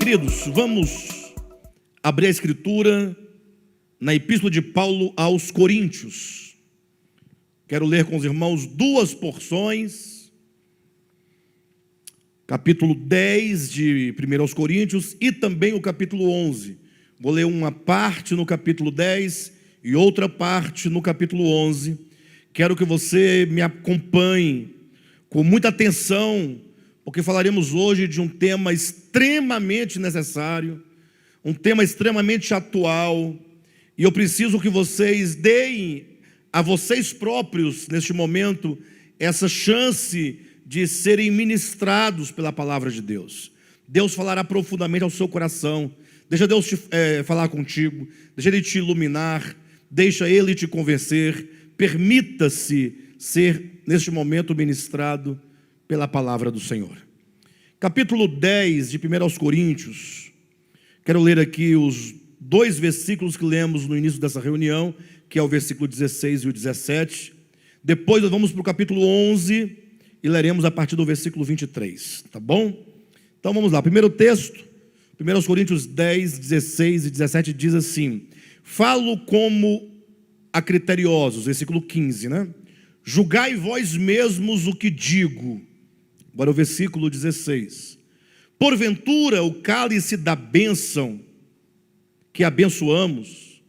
Queridos, vamos abrir a Escritura na Epístola de Paulo aos Coríntios. Quero ler com os irmãos duas porções, capítulo 10 de 1 aos Coríntios e também o capítulo 11. Vou ler uma parte no capítulo 10 e outra parte no capítulo 11. Quero que você me acompanhe com muita atenção, porque falaremos hoje de um tema extremamente necessário, um tema extremamente atual, e eu preciso que vocês deem a vocês próprios, neste momento, essa chance de serem ministrados pela palavra de Deus. Deus falará profundamente ao seu coração. Deixa Deus falar contigo, deixa Ele te iluminar, deixa Ele te convencer. Permita-se ser, neste momento, ministrado pela palavra do Senhor. Capítulo 10 de 1 aos Coríntios. Quero ler aqui os dois versículos que lemos no início dessa reunião, que é o versículo 16 e o 17. Depois nós vamos para o capítulo 11 e leremos a partir do versículo 23, tá bom? Então vamos lá, primeiro texto, 1 aos Coríntios 10, 16 e 17 diz assim: falo como a criteriosos, versículo 15, né? Julgai vós mesmos o que digo. Agora o versículo 16. Porventura o cálice da bênção que abençoamos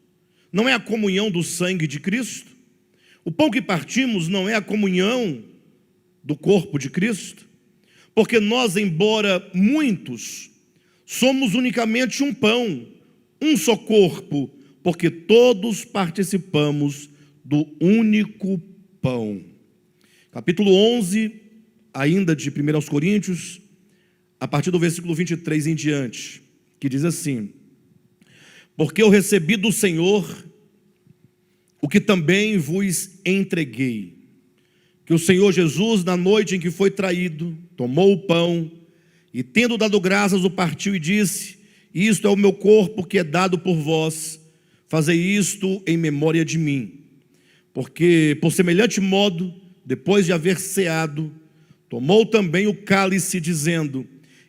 não é a comunhão do sangue de Cristo? O pão que partimos não é a comunhão do corpo de Cristo? Porque nós, embora muitos, somos unicamente um pão, um só corpo, porque todos participamos do único pão. Capítulo 11, ainda de 1 aos Coríntios, a partir do versículo 23 em diante, que diz assim: porque eu recebi do Senhor o que também vos entreguei, que o Senhor Jesus, na noite em que foi traído, tomou o pão e, tendo dado graças, o partiu e disse: isto é o meu corpo que é dado por vós, fazei isto em memória de mim. Porque, por semelhante modo, depois de haver ceado, tomou também o cálice, dizendo: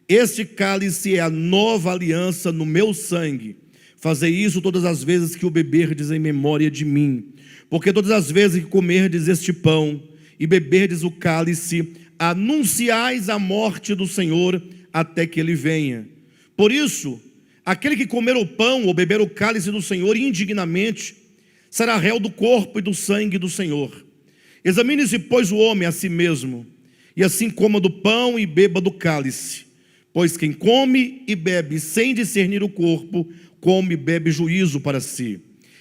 este cálice é a nova aliança no meu sangue. Fazei isso todas as vezes que o beberdes em memória de mim. Porque todas as vezes que comerdes este pão e beberdes o cálice, anunciais a morte do Senhor até que Ele venha. Por isso, aquele que comer o pão ou beber o cálice do Senhor indignamente, será réu do corpo e do sangue do Senhor. Examine-se, pois, o homem a si mesmo, e assim coma do pão e beba do cálice. Pois quem come e bebe sem discernir o corpo, come e bebe juízo para si.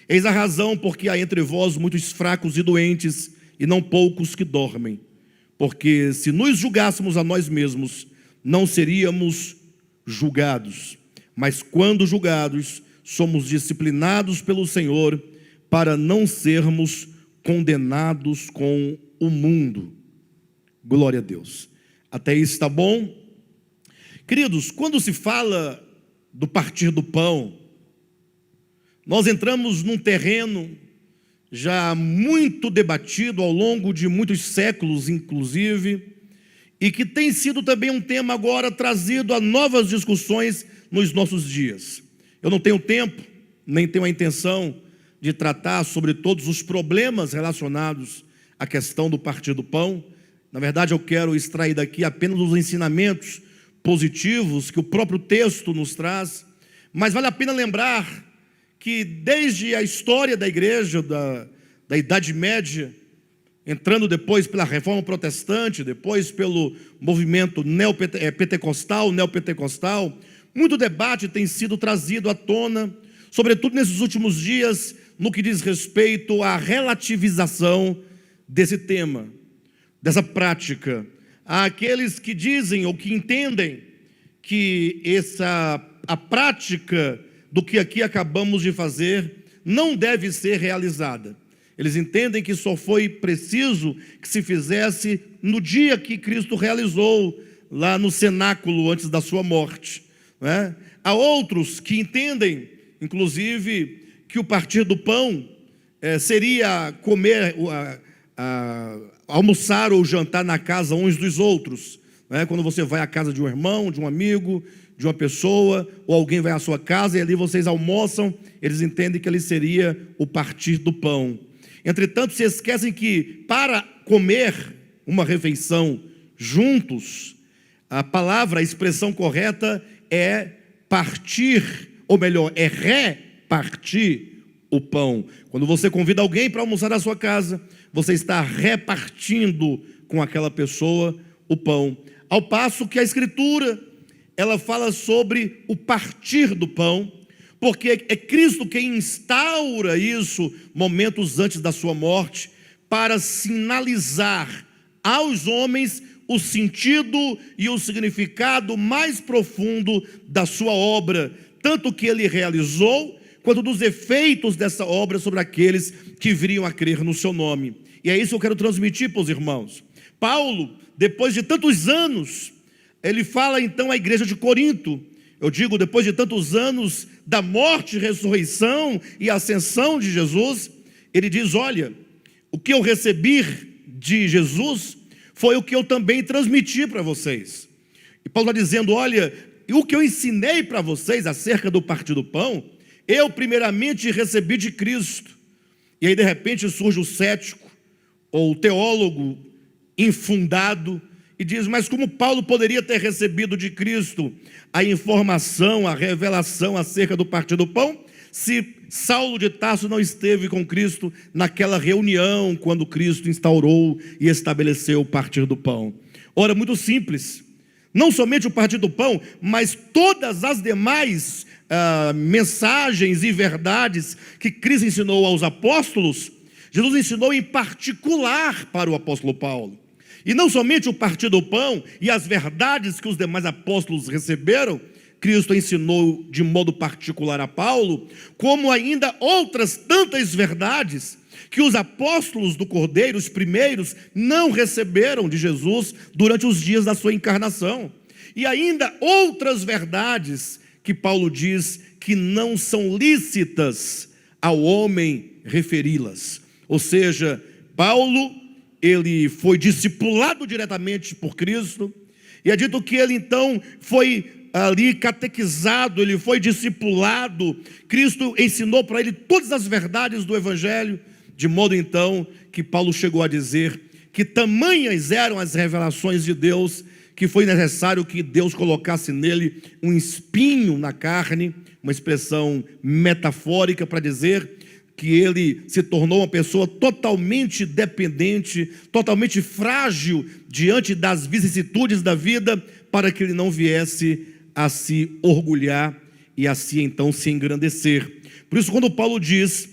Eis a razão porque há entre vós muitos fracos e doentes, e não poucos que dormem. Porque se nos julgássemos a nós mesmos, não seríamos julgados. Mas quando julgados, somos disciplinados pelo Senhor, para não sermos condenados com o mundo. Glória a Deus. Até aí está bom? Queridos, quando se fala do partir do pão, nós entramos num terreno já muito debatido ao longo de muitos séculos, inclusive, e que tem sido também um tema agora trazido a novas discussões nos nossos dias. Eu não tenho tempo, nem tenho a intenção de tratar sobre todos os problemas relacionados à questão do partir do pão. Na verdade, eu quero extrair daqui apenas os ensinamentos positivos que o próprio texto nos traz, mas vale a pena lembrar que desde a história da igreja, da Idade Média, entrando depois pela Reforma Protestante, depois pelo movimento neopentecostal, muito debate tem sido trazido à tona, sobretudo nesses últimos dias, no que diz respeito à relativização desse tema, dessa prática. Há aqueles que dizem ou que entendem que a prática do que aqui acabamos de fazer não deve ser realizada. Eles entendem que só foi preciso que se fizesse no dia que Cristo realizou lá no cenáculo antes da sua morte, né? Há outros que entendem, inclusive, que o partir do pão seria comer, almoçar ou jantar na casa uns dos outros, né? Quando você vai à casa de um irmão, de um amigo, de uma pessoa, ou alguém vai à sua casa e ali vocês almoçam, eles entendem que ali seria o partir do pão. Entretanto, se esquecem que para comer uma refeição juntos, a palavra, a expressão correta é partir, ou melhor, é repartir o pão. Quando você convida alguém para almoçar na sua casa, você está repartindo com aquela pessoa o pão. Ao passo que a Escritura, ela fala sobre o partir do pão, porque é Cristo quem instaura isso momentos antes da sua morte, para sinalizar aos homens o sentido e o significado mais profundo da sua obra, tanto que ele realizou, quanto dos efeitos dessa obra sobre aqueles que viriam a crer no seu nome. E é isso que eu quero transmitir para os irmãos. Paulo, depois de tantos anos, ele fala então à igreja de Corinto, eu digo, depois de tantos anos da morte, ressurreição e ascensão de Jesus, ele diz: olha, o que eu recebi de Jesus foi o que eu também transmiti para vocês. E Paulo está dizendo: olha, o que eu ensinei para vocês acerca do partir do pão, eu primeiramente recebi de Cristo. E aí de repente surge o cético, ou o teólogo infundado, e diz: mas como Paulo poderia ter recebido de Cristo a informação, a revelação acerca do partir do pão, se Saulo de Tarso não esteve com Cristo naquela reunião, quando Cristo instaurou e estabeleceu o partir do pão? Ora, muito simples, não somente o partir do pão, mas todas as demais mensagens e verdades que Cristo ensinou aos apóstolos, Jesus ensinou em particular para o apóstolo Paulo. E não somente o partir do pão e as verdades que os demais apóstolos receberam, Cristo ensinou de modo particular a Paulo, como ainda outras tantas verdades que os apóstolos do Cordeiro, os primeiros, não receberam de Jesus durante os dias da sua encarnação. E ainda outras verdades que Paulo diz que não são lícitas ao homem referi-las. Ou seja, Paulo, ele foi discipulado diretamente por Cristo, e é dito que ele então foi ali catequizado, ele foi discipulado, Cristo ensinou para ele todas as verdades do Evangelho, de modo então que Paulo chegou a dizer que tamanhas eram as revelações de Deus, que foi necessário que Deus colocasse nele um espinho na carne, uma expressão metafórica para dizer que ele se tornou uma pessoa totalmente dependente, totalmente frágil diante das vicissitudes da vida, para que ele não viesse a se orgulhar e assim então se engrandecer. Por isso, quando Paulo diz: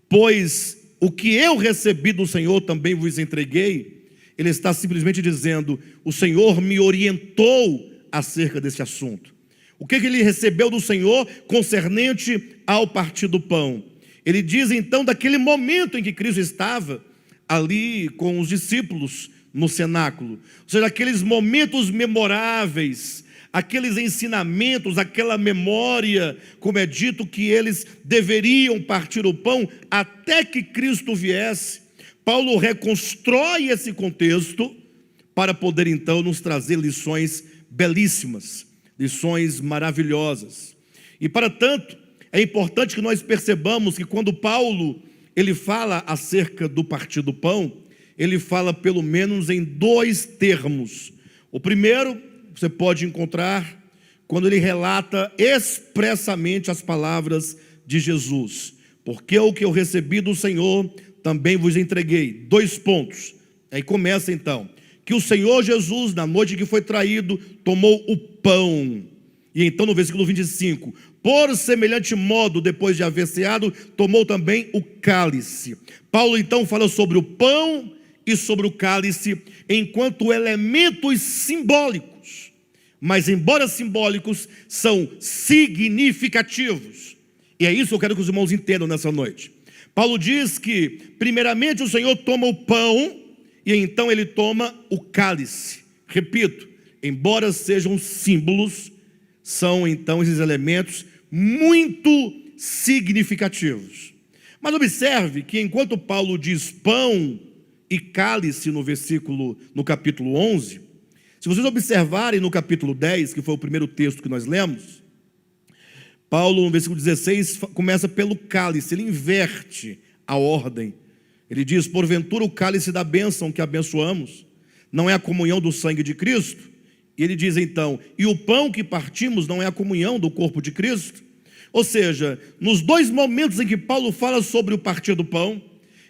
pois o que eu recebi do Senhor também vos entreguei, ele está simplesmente dizendo: o Senhor me orientou acerca desse assunto. O que ele recebeu do Senhor concernente ao partir do pão? Ele diz então daquele momento em que Cristo estava ali com os discípulos no cenáculo, ou seja, aqueles momentos memoráveis, aqueles ensinamentos, aquela memória, como é dito que eles deveriam partir o pão até que Cristo viesse. Paulo reconstrói esse contexto para poder então nos trazer lições belíssimas, lições maravilhosas. E para tanto, é importante que nós percebamos que quando Paulo ele fala acerca do partir do pão, ele fala pelo menos em dois termos. O primeiro você pode encontrar quando ele relata expressamente as palavras de Jesus: porque o que eu recebi do Senhor também vos entreguei. 2 pontos. Aí começa então: que o Senhor Jesus, na noite que foi traído, tomou o pão. E então no versículo 25: por semelhante modo, depois de haver ceado, tomou também o cálice. Paulo então fala sobre o pão e sobre o cálice enquanto elementos simbólicos, mas embora simbólicos, são significativos. E é isso que eu quero que os irmãos entendam nessa noite. Paulo diz que primeiramente o Senhor toma o pão e então ele toma o cálice. Repito, embora sejam símbolos, são então esses elementos muito significativos. Mas observe que enquanto Paulo diz pão e cálice no capítulo 11, Se vocês observarem no capítulo 10, que foi o primeiro texto que nós lemos, Paulo, no versículo 16, começa pelo cálice, ele inverte a ordem. Ele diz: porventura o cálice da bênção que abençoamos não é a comunhão do sangue de Cristo? E ele diz então: e o pão que partimos não é a comunhão do corpo de Cristo? Ou seja, nos dois momentos em que Paulo fala sobre o partir do pão,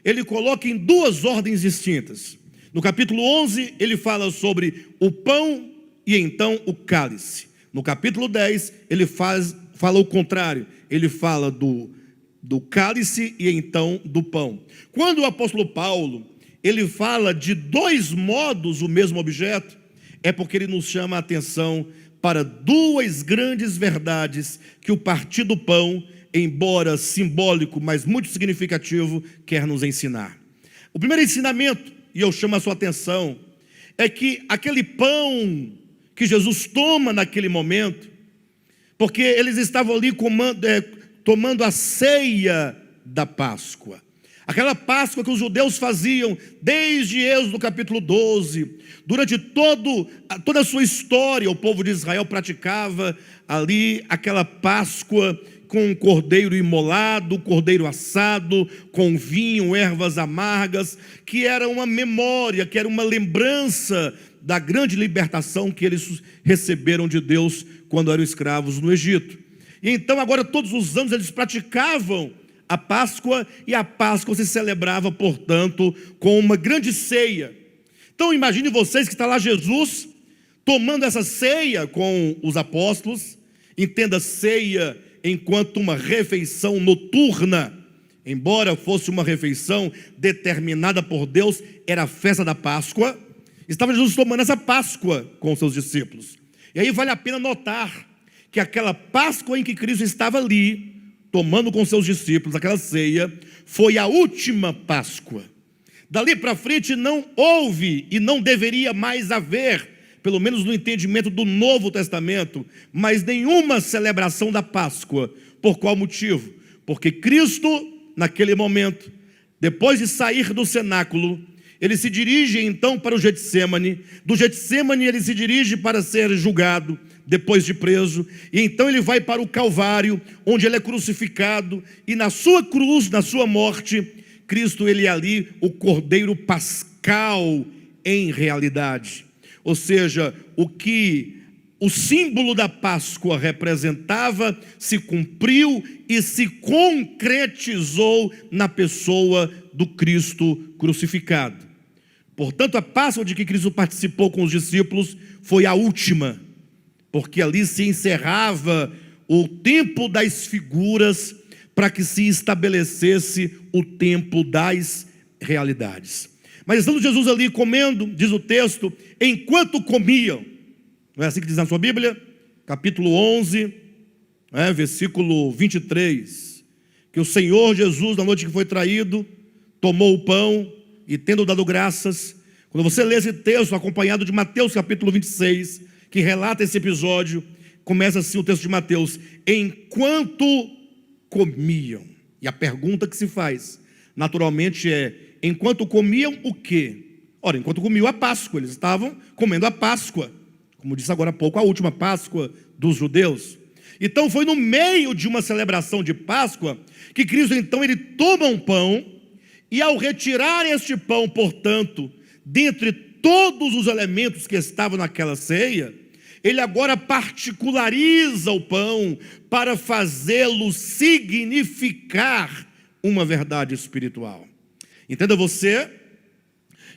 ele coloca em duas ordens distintas. No capítulo 11, ele fala sobre o pão e então o cálice. No capítulo 10, ele fala o contrário. Ele fala do cálice e então do pão. Quando o apóstolo Paulo, ele fala de dois modos o mesmo objeto, é porque ele nos chama a atenção para duas grandes verdades que o partir do pão, embora simbólico, mas muito significativo, quer nos ensinar. O primeiro ensinamento, e eu chamo a sua atenção, é que aquele pão que Jesus toma naquele momento, porque eles estavam ali tomando a ceia da Páscoa. Aquela Páscoa que os judeus faziam desde Êxodo capítulo 12, durante toda a sua história, o povo de Israel praticava ali aquela Páscoa com um cordeiro imolado, cordeiro assado, com vinho, ervas amargas, que era uma memória, que era uma lembrança da grande libertação que eles receberam de Deus quando eram escravos no Egito. E então agora todos os anos eles praticavam a Páscoa, e a Páscoa se celebrava, portanto, com uma grande ceia. Então imagine vocês que está lá Jesus tomando essa ceia com os apóstolos. Entenda ceia enquanto uma refeição noturna, embora fosse uma refeição determinada por Deus, era a festa da Páscoa. Estava Jesus tomando essa Páscoa com os seus discípulos. E aí vale a pena notar que aquela Páscoa em que Cristo estava ali, tomando com seus discípulos aquela ceia, foi a última Páscoa. Dali para frente não houve e não deveria mais haver, pelo menos no entendimento do Novo Testamento, mais nenhuma celebração da Páscoa. Por qual motivo? Porque Cristo, naquele momento, depois de sair do cenáculo, ele se dirige então para o Getsêmani. Do Getsêmani ele se dirige para ser julgado, depois de preso, e então ele vai para o Calvário, onde ele é crucificado, e na sua cruz, na sua morte, Cristo, ele é ali o Cordeiro Pascal em realidade. Ou seja, o que o símbolo da Páscoa representava se cumpriu e se concretizou na pessoa do Cristo crucificado. Portanto, a Páscoa de que Cristo participou com os discípulos foi a última, porque ali se encerrava o tempo das figuras para que se estabelecesse o tempo das realidades. Mas estando Jesus ali comendo, diz o texto, enquanto comiam, não é assim que diz na sua Bíblia? Capítulo 11, versículo 23, que o Senhor Jesus, na noite que foi traído, tomou o pão e tendo dado graças. Quando você lê esse texto, acompanhado de Mateus capítulo 26, que relata esse episódio, começa assim o texto de Mateus: enquanto comiam. E a pergunta que se faz, naturalmente, é: enquanto comiam o quê? Ora, enquanto comiam a Páscoa, eles estavam comendo a Páscoa, como disse agora há pouco, a última Páscoa dos judeus. Então foi no meio de uma celebração de Páscoa que Cristo então ele toma um pão, e ao retirar este pão, portanto, dentre todos os elementos que estavam naquela ceia, ele agora particulariza o pão para fazê-lo significar uma verdade espiritual. Entenda você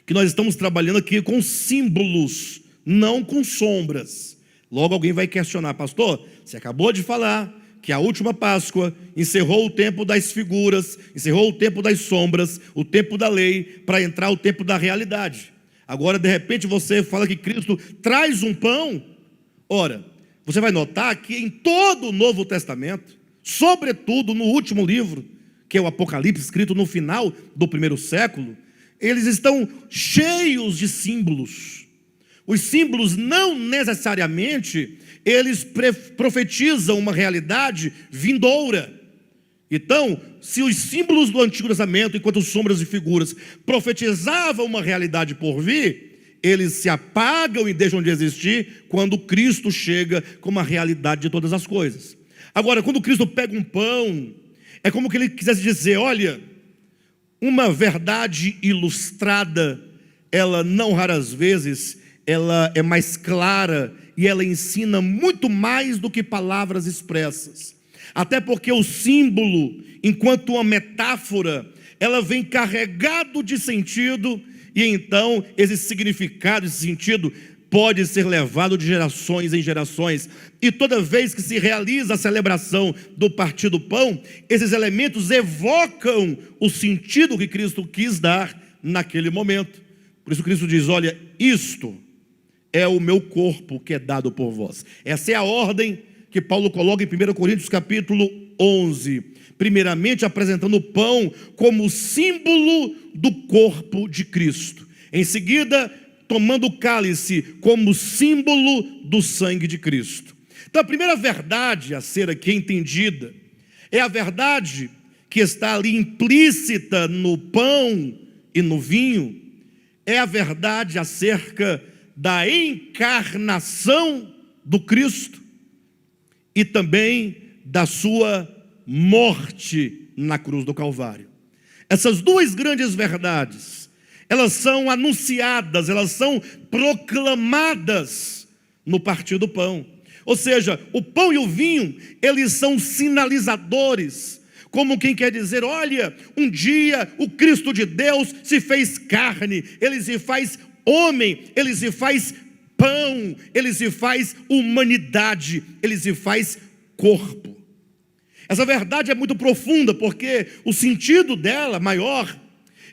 que nós estamos trabalhando aqui com símbolos, não com sombras. Logo alguém vai questionar: pastor, você acabou de falar que a última Páscoa encerrou o tempo das figuras, encerrou o tempo das sombras, o tempo da lei, para entrar o tempo da realidade. Agora de repente você fala que Cristo traz um pão. Ora, você vai notar que em todo o Novo Testamento, sobretudo no último livro, que é o Apocalipse, escrito no final do primeiro século, eles estão cheios de símbolos. Os símbolos não necessariamente eles profetizam uma realidade vindoura. Então, se os símbolos do Antigo Testamento, enquanto sombras e figuras, profetizavam uma realidade por vir, eles se apagam e deixam de existir quando Cristo chega como a realidade de todas as coisas. Agora, quando Cristo pega um pão, é como que ele quisesse dizer: olha, uma verdade ilustrada, ela não raras vezes, ela é mais clara e ela ensina muito mais do que palavras expressas. Até porque o símbolo, enquanto uma metáfora, ela vem carregado de sentido, e então esse significado, esse sentido pode ser levado de gerações em gerações. E toda vez que se realiza a celebração do partir do pão, esses elementos evocam o sentido que Cristo quis dar naquele momento. Por isso Cristo diz: olha, isto é o meu corpo que é dado por vós. Essa é a ordem que Paulo coloca em 1 Coríntios capítulo 11. Primeiramente apresentando o pão como símbolo do corpo de Cristo. Em seguida, tomando o cálice como símbolo do sangue de Cristo. Então a primeira verdade a ser aqui entendida é a verdade que está ali implícita no pão e no vinho. É a verdade acerca da encarnação do Cristo e também da sua morte na cruz do Calvário. Essas duas grandes verdades, elas são anunciadas, elas são proclamadas no partir do pão. Ou seja, o pão e o vinho, eles são sinalizadores, como quem quer dizer: olha, um dia o Cristo de Deus se fez carne, ele se faz homem, ele se faz pão, ele se faz humanidade, ele se faz corpo. Essa verdade é muito profunda, porque o sentido dela maior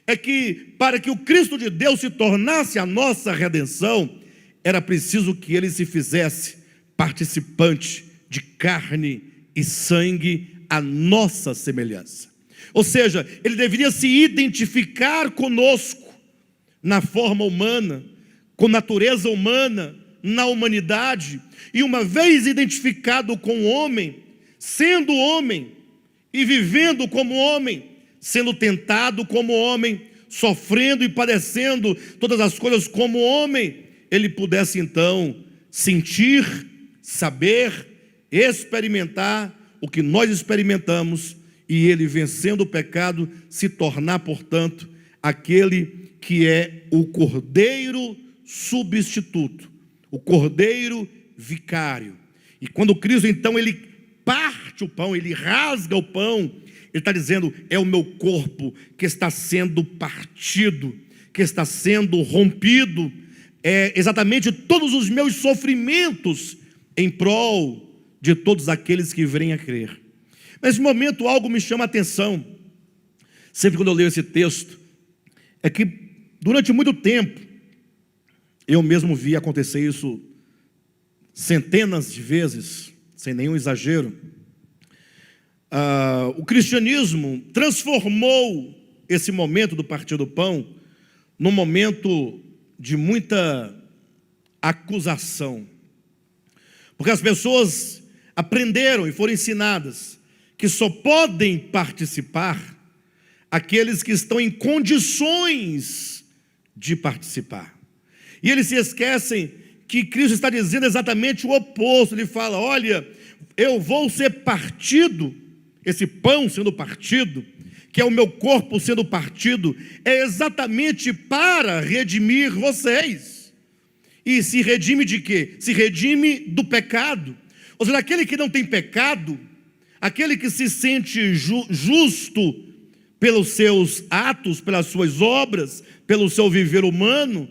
é que para que o Cristo de Deus se tornasse a nossa redenção, era preciso que ele se fizesse participante de carne e sangue à nossa semelhança. Ou seja, ele deveria se identificar conosco na forma humana, com natureza humana, na humanidade, e uma vez identificado com o homem, sendo homem e vivendo como homem, sendo tentado como homem, sofrendo e padecendo todas as coisas como homem, ele pudesse então sentir, saber, experimentar o que nós experimentamos, e ele, vencendo o pecado, se tornar, portanto, aquele que é o Cordeiro substituto, o Cordeiro vicário. E quando Cristo então ele parte o pão, ele rasga o pão, ele está dizendo: é o meu corpo que está sendo partido, que está sendo rompido, é exatamente todos os meus sofrimentos em prol de todos aqueles que virem a crer. Nesse momento algo me chama a atenção, sempre quando eu leio esse texto, é que durante muito tempo, eu mesmo vi acontecer isso centenas de vezes, sem nenhum exagero. O cristianismo transformou esse momento do partir do pão num momento de muita acusação, porque as pessoas aprenderam e foram ensinadas que só podem participar aqueles que estão em condições de participar. E eles se esquecem que Cristo está dizendo exatamente o oposto. Ele fala: olha, eu vou ser partido, esse pão sendo partido, que é o meu corpo sendo partido, é exatamente para redimir vocês. E se redime de quê? Se redime do pecado. Ou seja, aquele que não tem pecado, aquele que se sente justo pelos seus atos, pelas suas obras, pelo seu viver humano,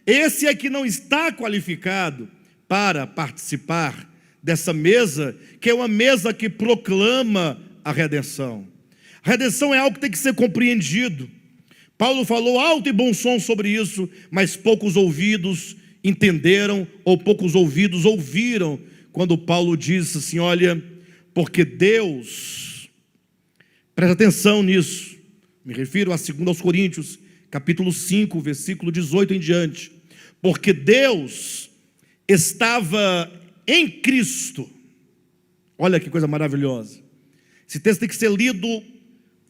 esse é que não está qualificado para participar dessa mesa, que é uma mesa que proclama a redenção. A redenção é algo que tem que ser compreendido. Paulo falou alto e bom som sobre isso, mas poucos ouvidos entenderam, ou poucos ouvidos ouviram, quando Paulo disse assim: olha, porque Deus, presta atenção nisso, me refiro a 2 Coríntios, capítulo 5, versículo 18 em diante, porque Deus estava em Cristo. Olha que coisa maravilhosa. Esse texto tem que ser lido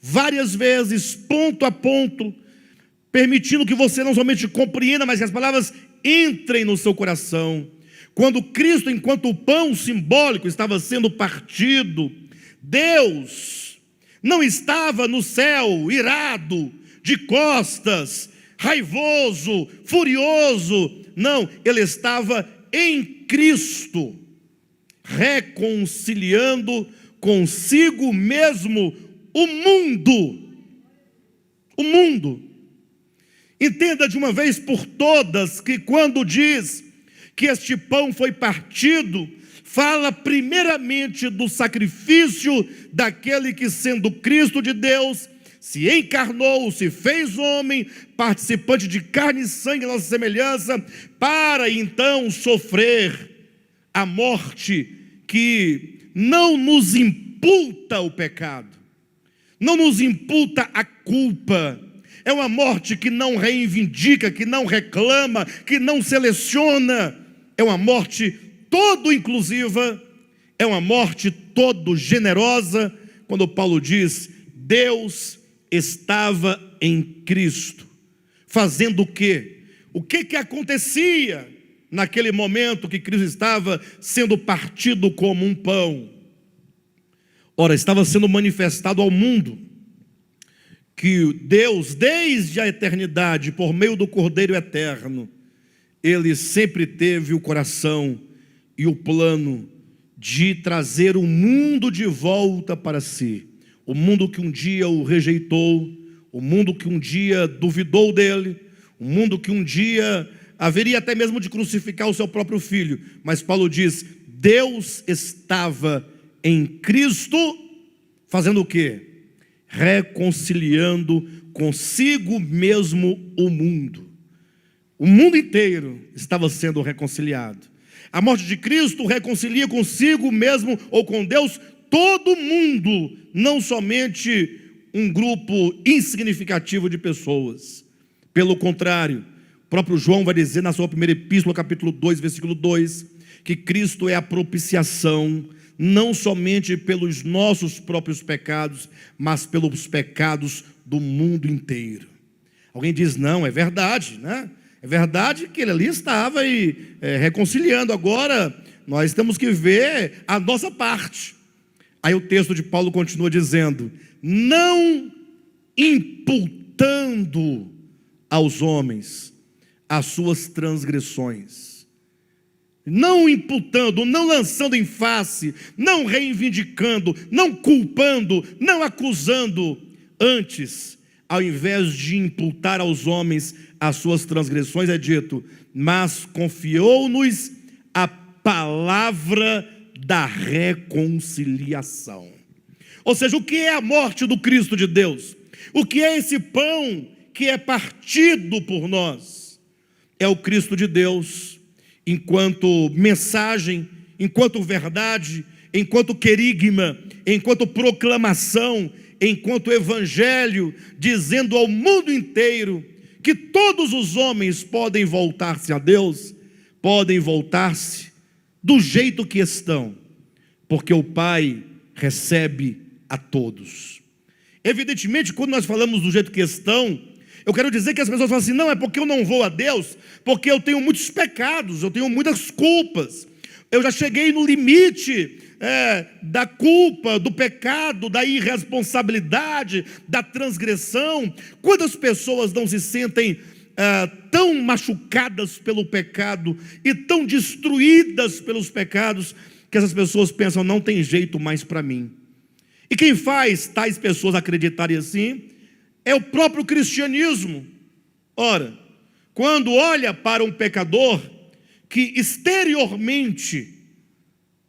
várias vezes, ponto a ponto, permitindo que você não somente compreenda, mas que as palavras entrem no seu coração. Quando Cristo, enquanto o pão simbólico estava sendo partido, Deus não estava no céu irado, de costas, raivoso, furioso. Não, ele estava em Cristo, reconciliando consigo mesmo o mundo. O mundo. Entenda de uma vez por todas que quando diz que este pão foi partido, fala primeiramente do sacrifício daquele que, sendo Cristo de Deus, se encarnou, se fez homem, participante de carne e sangue, nossa semelhança, para então sofrer a morte que não nos imputa o pecado, não nos imputa a culpa. É uma morte que não reivindica, que não reclama, que não seleciona. É uma morte todo inclusiva, é uma morte todo generosa. Quando Paulo diz, Deus estava em Cristo, fazendo o quê? O que acontecia naquele momento que Cristo estava sendo partido como um pão? Ora, estava sendo manifestado ao mundo que Deus, desde a eternidade, por meio do Cordeiro Eterno, Ele sempre teve o coração e o plano de trazer o mundo de volta para si. O mundo que um dia o rejeitou, o mundo que um dia duvidou dele, o mundo que um dia haveria até mesmo de crucificar o seu próprio filho. Mas Paulo diz, Deus estava em Cristo, fazendo o quê? Reconciliando consigo mesmo o mundo. O mundo inteiro estava sendo reconciliado. A morte de Cristo reconcilia consigo mesmo ou com Deus todo mundo, não somente um grupo insignificativo de pessoas. Pelo contrário, o próprio João vai dizer na sua primeira epístola, capítulo 2, versículo 2, que Cristo é a propiciação, não somente pelos nossos próprios pecados, mas pelos pecados do mundo inteiro. Alguém diz, não, é verdade, né? É verdade que ele ali estava reconciliando. Agora, nós temos que ver a nossa parte. Aí o texto de Paulo continua dizendo, não imputando aos homens as suas transgressões. Não imputando, não lançando em face, não reivindicando, não culpando, não acusando. Antes, ao invés de imputar aos homens as suas transgressões, é dito, mas confiou-nos a palavra da reconciliação. Ou seja, o que é a morte do Cristo de Deus? O que é esse pão que é partido por nós? É o Cristo de Deus, enquanto mensagem, enquanto verdade, enquanto querigma, enquanto proclamação, enquanto evangelho, dizendo ao mundo inteiro que todos os homens podem voltar-se a Deus, podem voltar-se do jeito que estão, porque o Pai recebe a todos. Evidentemente, quando nós falamos do jeito que estão, eu quero dizer que as pessoas falam assim, não, é porque eu não vou a Deus, porque eu tenho muitos pecados, eu tenho muitas culpas, eu já cheguei no limite da culpa, do pecado, da irresponsabilidade, da transgressão. Quantas pessoas não se sentem tão machucadas pelo pecado e tão destruídas pelos pecados, que essas pessoas pensam, não tem jeito mais para mim. E quem faz tais pessoas acreditarem assim é o próprio cristianismo. Ora, quando olha para um pecador que exteriormente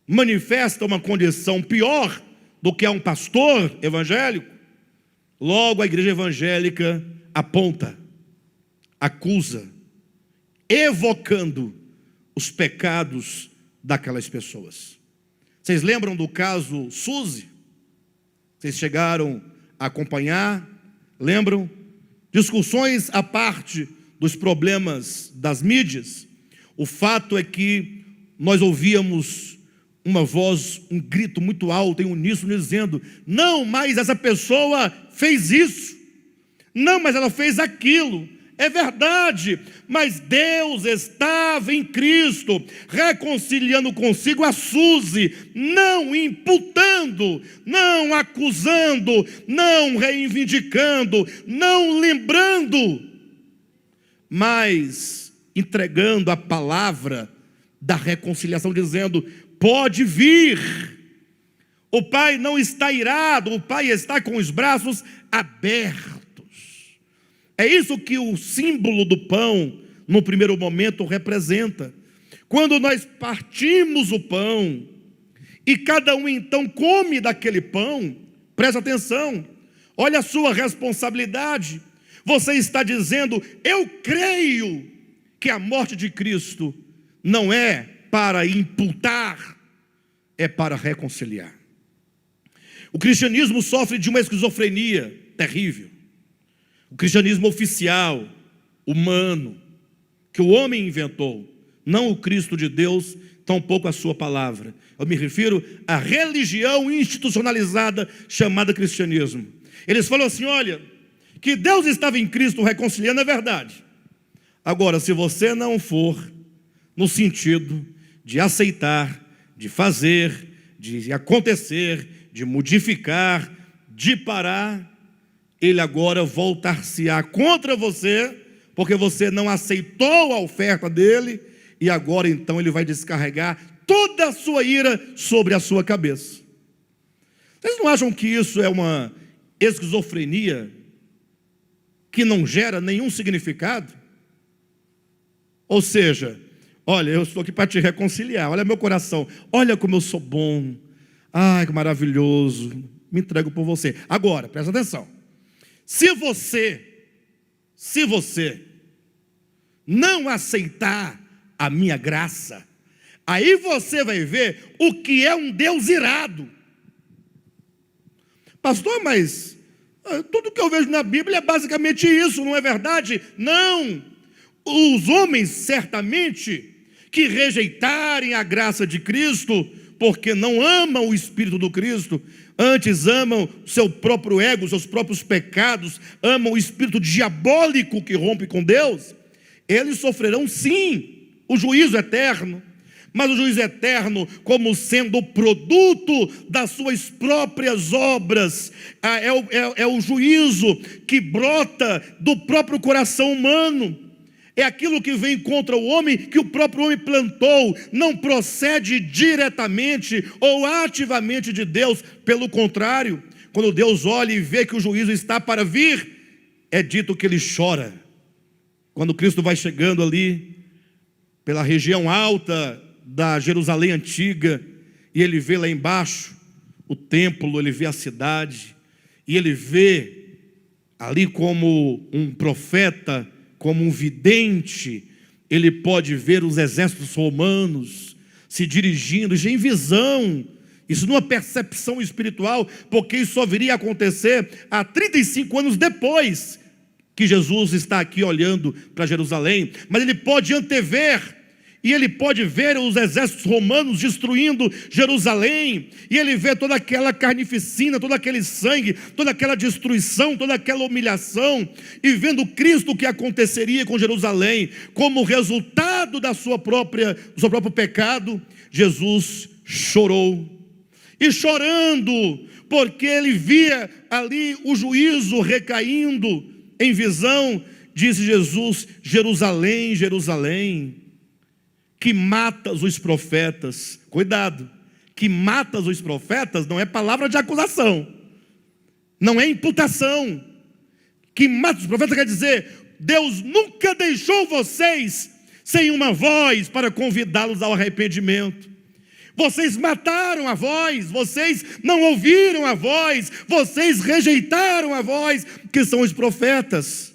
manifesta uma condição pior do que a um pastor evangélico, logo a igreja evangélica aponta, acusa, evocando os pecados daquelas pessoas. Vocês lembram do caso Suzy? Vocês chegaram a acompanhar? Lembram? Discussões à parte dos problemas das mídias, o fato é que nós ouvíamos uma voz, um grito muito alto, em uníssono, dizendo, não, mas essa pessoa fez isso, não, mas ela fez aquilo, É verdade, mas Deus estava em Cristo, reconciliando consigo a Suzy, não imputando, não acusando, não reivindicando, não lembrando, mas entregando a palavra da reconciliação, dizendo: pode vir. O Pai não está irado, o Pai está com os braços abertos. É isso que o símbolo do pão, no primeiro momento, representa. Quando nós partimos o pão, e cada um então come daquele pão, presta atenção, olha a sua responsabilidade. Você está dizendo: eu creio que a morte de Cristo não é para imputar, é para reconciliar. O cristianismo sofre de uma esquizofrenia terrível. O cristianismo oficial, humano, que o homem inventou, não o Cristo de Deus, tampouco a sua palavra. Eu me refiro à religião institucionalizada chamada cristianismo. Eles falam assim: olha, que Deus estava em Cristo reconciliando, é verdade. Agora, se você não for no sentido de aceitar, de fazer, de acontecer, de modificar, de parar, ele agora voltar-se-á contra você, porque você não aceitou a oferta dele, e agora então ele vai descarregar toda a sua ira sobre a sua cabeça. Vocês não acham que isso é uma esquizofrenia que não gera nenhum significado? Ou seja, olha, eu estou aqui para te reconciliar, olha meu coração, olha como eu sou bom, ai que maravilhoso, me entrego por você. Agora, presta atenção. Se você não aceitar a minha graça, aí você vai ver o que é um Deus irado. Pastor, mas tudo que eu vejo na Bíblia é basicamente isso, não é verdade? Não. Os homens certamente que rejeitarem a graça de Cristo, porque não amam o Espírito do Cristo, antes amam seu próprio ego, seus próprios pecados, amam o espírito diabólico que rompe com Deus, eles sofrerão sim o juízo eterno, mas o juízo eterno como sendo produto das suas próprias obras, é o juízo que brota do próprio coração humano. É aquilo que vem contra o homem, que o próprio homem plantou, não procede diretamente ou ativamente de Deus. Pelo contrário, quando Deus olha e vê que o juízo está para vir, é dito que ele chora. Quando Cristo vai chegando ali, pela região alta da Jerusalém antiga, e ele vê lá embaixo o templo, ele vê a cidade, e ele vê ali como um profeta, como um vidente, ele pode ver os exércitos romanos se dirigindo, já em visão, isso numa percepção espiritual, porque isso só viria a acontecer há 35 anos depois que Jesus está aqui olhando para Jerusalém, mas ele pode antever, e ele pode ver os exércitos romanos destruindo Jerusalém, e ele vê toda aquela carnificina, todo aquele sangue, toda aquela destruição, toda aquela humilhação, e vendo Cristo o que aconteceria com Jerusalém, como resultado do seu próprio pecado, Jesus chorou, e chorando, porque ele via ali o juízo recaindo em visão, disse Jesus: Jerusalém, Jerusalém, que matas os profetas. Cuidado, que matas os profetas não é palavra de acusação, não é imputação. Que matas os profetas quer dizer: Deus nunca deixou vocês sem uma voz para convidá-los ao arrependimento. Vocês mataram a voz, vocês não ouviram a voz, vocês rejeitaram a voz, que são os profetas.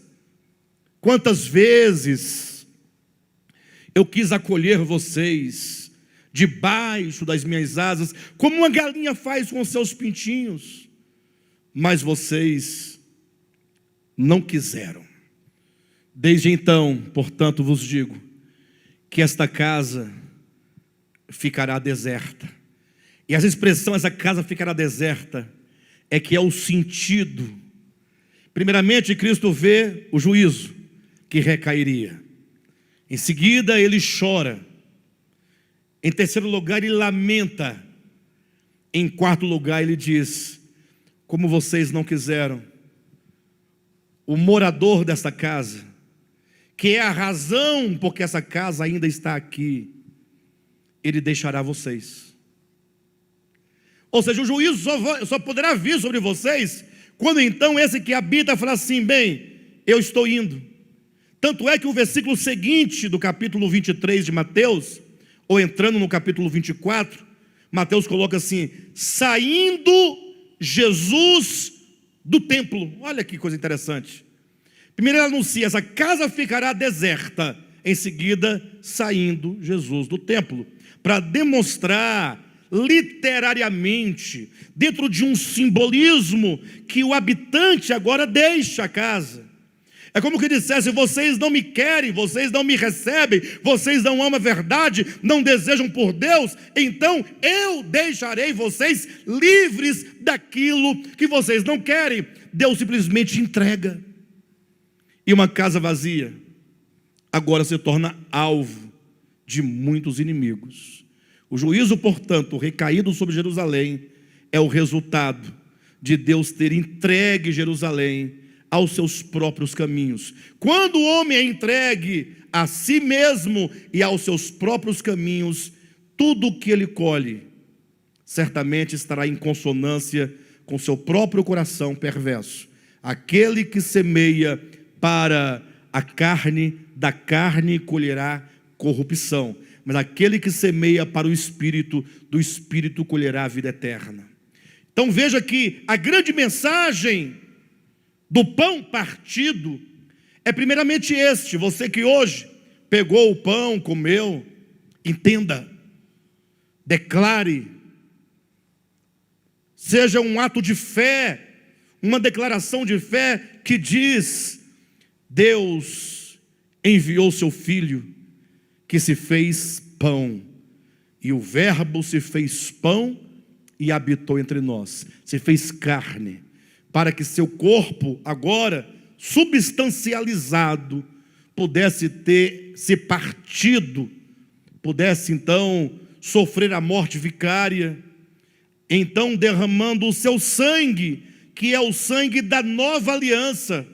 Quantas vezes eu quis acolher vocês debaixo das minhas asas, como uma galinha faz com seus pintinhos, mas vocês não quiseram. Desde então, portanto, vos digo que esta casa ficará deserta. E essa expressão, essa casa ficará deserta, é que é o sentido. Primeiramente, Cristo vê o juízo, que recairia. Em seguida, ele chora. Em terceiro lugar, ele lamenta. Em quarto lugar, ele diz: como vocês não quiseram, o morador dessa casa, que é a razão porque essa casa ainda está aqui, ele deixará vocês. Ou seja, o juízo só poderá vir sobre vocês quando então esse que habita falar assim: bem, eu estou indo. Tanto é que o versículo seguinte do capítulo 23 de Mateus, ou entrando no capítulo 24, Mateus coloca assim: saindo Jesus do templo. Olha que coisa interessante. Primeiro ele anuncia: essa casa ficará deserta. Em seguida, saindo Jesus do templo, para demonstrar literariamente, dentro de um simbolismo, que o habitante agora deixa a casa. É como que dissesse: vocês não me querem, vocês não me recebem, vocês não amam a verdade, não desejam por Deus, então eu deixarei vocês livres daquilo que vocês não querem. Deus simplesmente entrega. E uma casa vazia agora se torna alvo de muitos inimigos. O juízo, portanto, recaído sobre Jerusalém, é o resultado de Deus ter entregue Jerusalém aos seus próprios caminhos. Quando o homem é entregue a si mesmo e aos seus próprios caminhos, tudo o que ele colhe certamente estará em consonância com seu próprio coração perverso. Aquele que semeia para a carne, da carne colherá corrupção, mas aquele que semeia para o Espírito, do Espírito colherá a vida eterna. Então veja que a grande mensagem do pão partido é primeiramente este: você que hoje pegou o pão, comeu, entenda, declare, seja um ato de fé, uma declaração de fé que diz: Deus enviou seu Filho, que se fez pão, e o Verbo se fez pão e habitou entre nós, se fez carne, para que seu corpo, agora substancializado, pudesse ter se partido, pudesse então sofrer a morte vicária, então derramando o seu sangue, que é o sangue da nova aliança.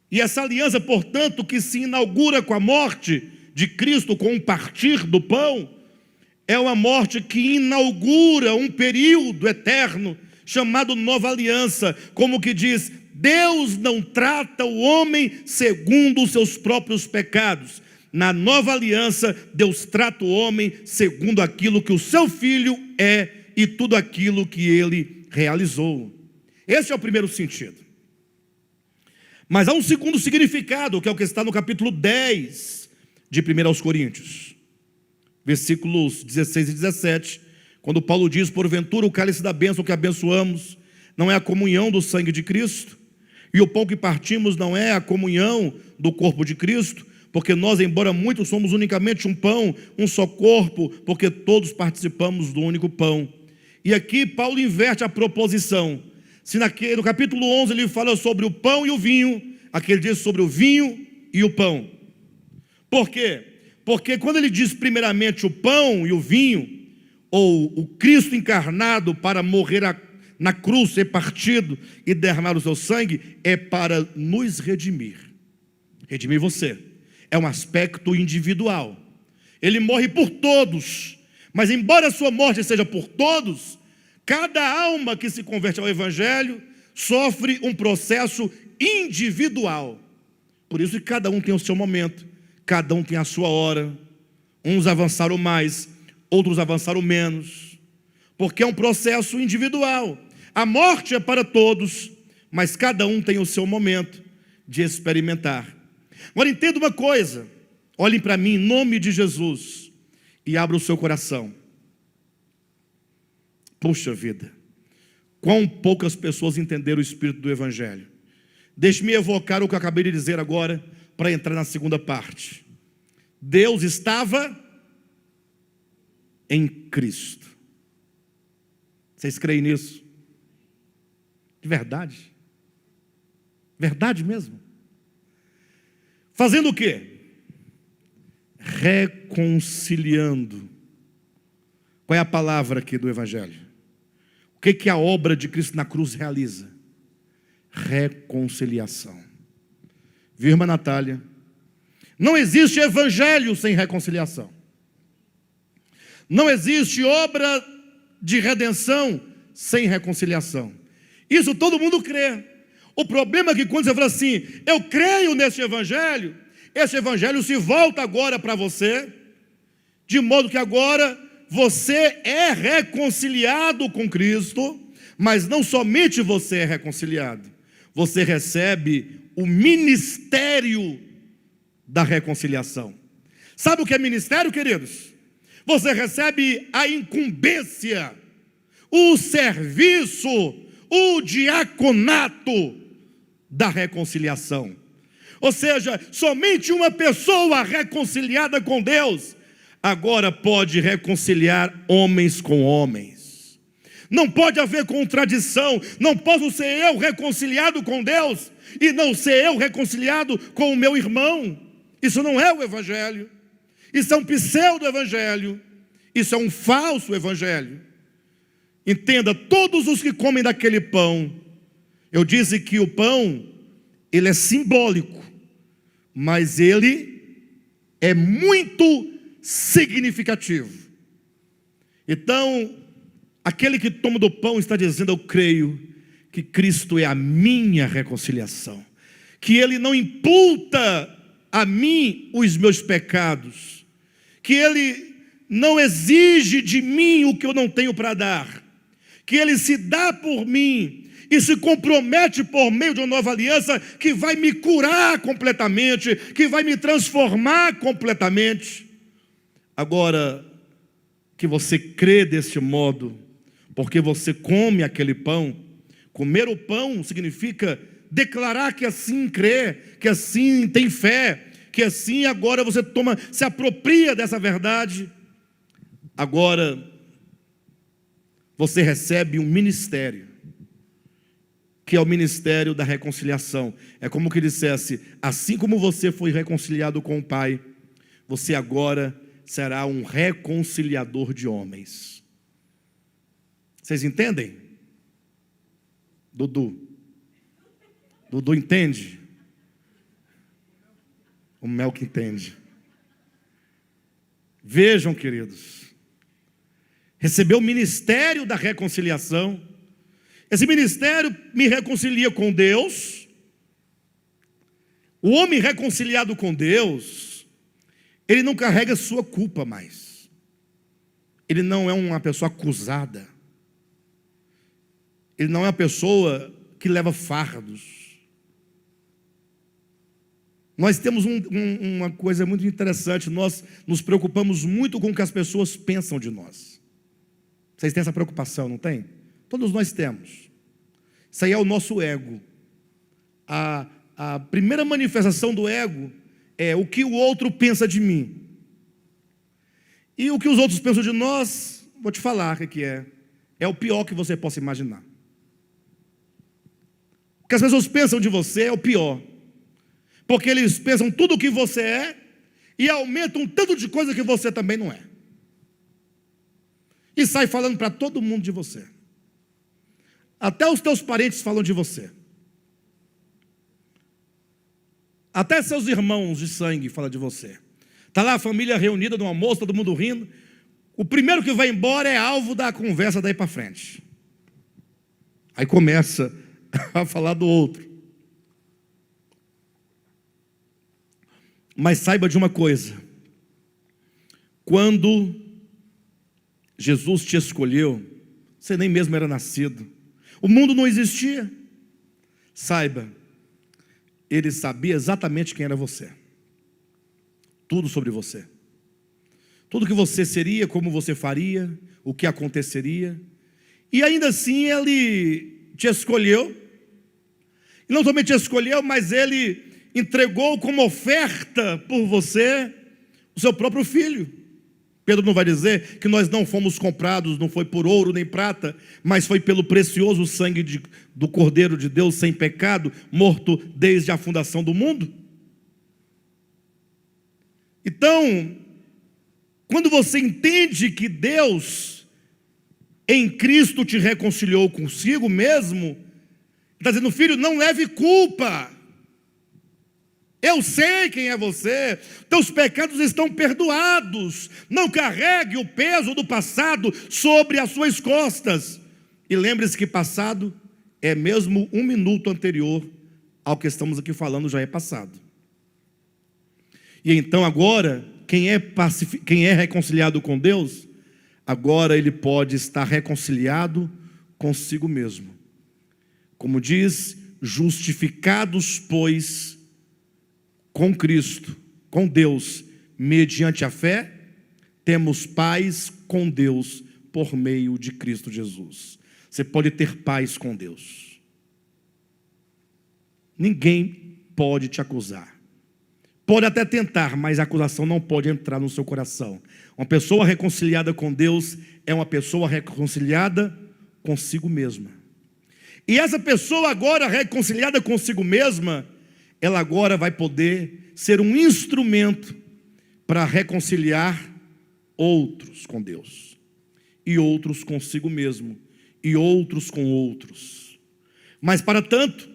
E essa aliança, portanto, que se inaugura com a morte de Cristo, com o partir do pão, é uma morte que inaugura um período eterno chamado nova aliança, como que diz: Deus não trata o homem segundo os seus próprios pecados. Na nova aliança, Deus trata o homem segundo aquilo que o seu Filho é e tudo aquilo que ele realizou. Esse é o primeiro sentido. Mas há um segundo significado, que é o que está no capítulo 10 de 1 Coríntios, versículos 16 e 17, quando Paulo diz: porventura o cálice da bênção que abençoamos não é a comunhão do sangue de Cristo? E o pão que partimos não é a comunhão do corpo de Cristo? Porque nós, embora muitos, somos unicamente um pão, um só corpo, porque todos participamos do único pão. E aqui Paulo inverte a proposição. Se no capítulo 11 ele fala sobre o pão e o vinho, aqui ele diz sobre o vinho e o pão. Por quê? Porque quando ele diz primeiramente o pão e o vinho, ou o Cristo encarnado para morrer na cruz, ser partido e derramar o seu sangue, é para nos redimir. Redimir você. É um aspecto individual. Ele morre por todos, mas embora a sua morte seja por todos, cada alma que se converte ao Evangelho sofre um processo individual. Por isso que cada um tem o seu momento, cada um tem a sua hora. Uns avançaram mais, outros avançaram menos, porque é um processo individual. A morte é para todos, mas cada um tem o seu momento de experimentar. Agora entenda uma coisa, olhem para mim em nome de Jesus e abra o seu coração. Puxa vida, quão poucas pessoas entenderam o espírito do Evangelho. Deixe-me evocar o que eu acabei de dizer agora, para entrar na segunda parte. Deus estava em Cristo. Vocês creem nisso? De verdade? Verdade mesmo? Fazendo o quê? Reconciliando. Qual é a palavra aqui do Evangelho? O que a obra de Cristo na cruz realiza? Reconciliação. Viu, irmã Natália? Não existe evangelho sem reconciliação. Não existe obra de redenção sem reconciliação. Isso todo mundo crê. O problema é que quando você fala assim, eu creio nesse evangelho, esse evangelho se volta agora para você, de modo que agora você é reconciliado com Cristo, mas não somente você é reconciliado, você recebe o ministério da reconciliação. Sabe o que é ministério, queridos? Você recebe a incumbência, o serviço, o diaconato da reconciliação. Ou seja, somente uma pessoa reconciliada com Deus agora pode reconciliar homens com homens. Não pode haver contradição. Não posso ser eu reconciliado com Deus e não ser eu reconciliado com o meu irmão. Isso não é o evangelho. Isso é um pseudo-evangelho. Isso é um falso evangelho. Entenda, todos os que comem daquele pão, eu disse que o pão, ele é simbólico, mas ele é muito significativo. Então, aquele que toma do pão está dizendo, eu creio que Cristo é a minha reconciliação, que Ele não imputa a mim os meus pecados, que Ele não exige de mim o que eu não tenho para dar, que Ele se dá por mim e se compromete por meio de uma nova aliança que vai me curar completamente, que vai me transformar completamente. Agora, que você crê desse modo, porque você come aquele pão. Comer o pão significa declarar que assim crê, que assim tem fé, que assim agora você se apropria dessa verdade. Agora você recebe um ministério, que é o ministério da reconciliação. É como que dissesse, assim como você foi reconciliado com o Pai, você agora será um reconciliador de homens. Vocês entendem? Dudu entende? O Mel que entende. Vejam, queridos, recebeu o ministério da reconciliação. Esse ministério me reconcilia com Deus. O homem reconciliado com Deus, ele não carrega sua culpa mais. Ele não é uma pessoa acusada. Ele não é uma pessoa que leva fardos. Nós temos uma coisa muito interessante. Nós nos preocupamos muito com o que as pessoas pensam de nós. Vocês têm essa preocupação, não tem? Todos nós temos. Isso aí é o nosso ego. A primeira manifestação do ego é o que o outro pensa de mim. E o que os outros pensam de nós, vou te falar o que é. É o pior que você possa imaginar. O que as pessoas pensam de você é o pior. Porque eles pensam tudo o que você é e aumentam tanto de coisa que você também não é. E sai falando para todo mundo de você. Até os teus parentes falam de você. Até seus irmãos de sangue falam de você. Está lá a família reunida no almoço, todo mundo rindo. O primeiro que vai embora é alvo da conversa daí para frente. Aí começa a falar do outro. Mas saiba de uma coisa. Quando Jesus te escolheu, você nem mesmo era nascido. O mundo não existia. Saiba, Ele sabia exatamente quem era você. Tudo sobre você. Tudo que você seria, como você faria, o que aconteceria. E ainda assim Ele te escolheu. E não somente te escolheu, mas Ele entregou como oferta por você o seu próprio filho. Pedro não vai dizer que nós não fomos comprados, não foi por ouro nem prata, mas foi pelo precioso sangue do Cordeiro de Deus sem pecado, morto desde a fundação do mundo. Então, quando você entende que Deus em Cristo te reconciliou consigo mesmo, está dizendo: filho, não leve culpa. Eu sei quem é você, teus pecados estão perdoados. Não carregue o peso do passado sobre as suas costas. E lembre-se que passado é mesmo um minuto anterior ao que estamos aqui falando, já é passado. E então agora, quem é reconciliado com Deus, agora ele pode estar reconciliado consigo mesmo. Como diz: justificados, pois, com Cristo, com Deus, mediante a fé, temos paz com Deus por meio de Cristo Jesus. Você pode ter paz com Deus. Ninguém pode te acusar. Pode até tentar, mas a acusação não pode entrar no seu coração. Uma pessoa reconciliada com Deus é uma pessoa reconciliada consigo mesma. E essa pessoa agora reconciliada consigo mesma, ela agora vai poder ser um instrumento para reconciliar outros com Deus, e outros consigo mesmo, e outros com outros. Mas para tanto,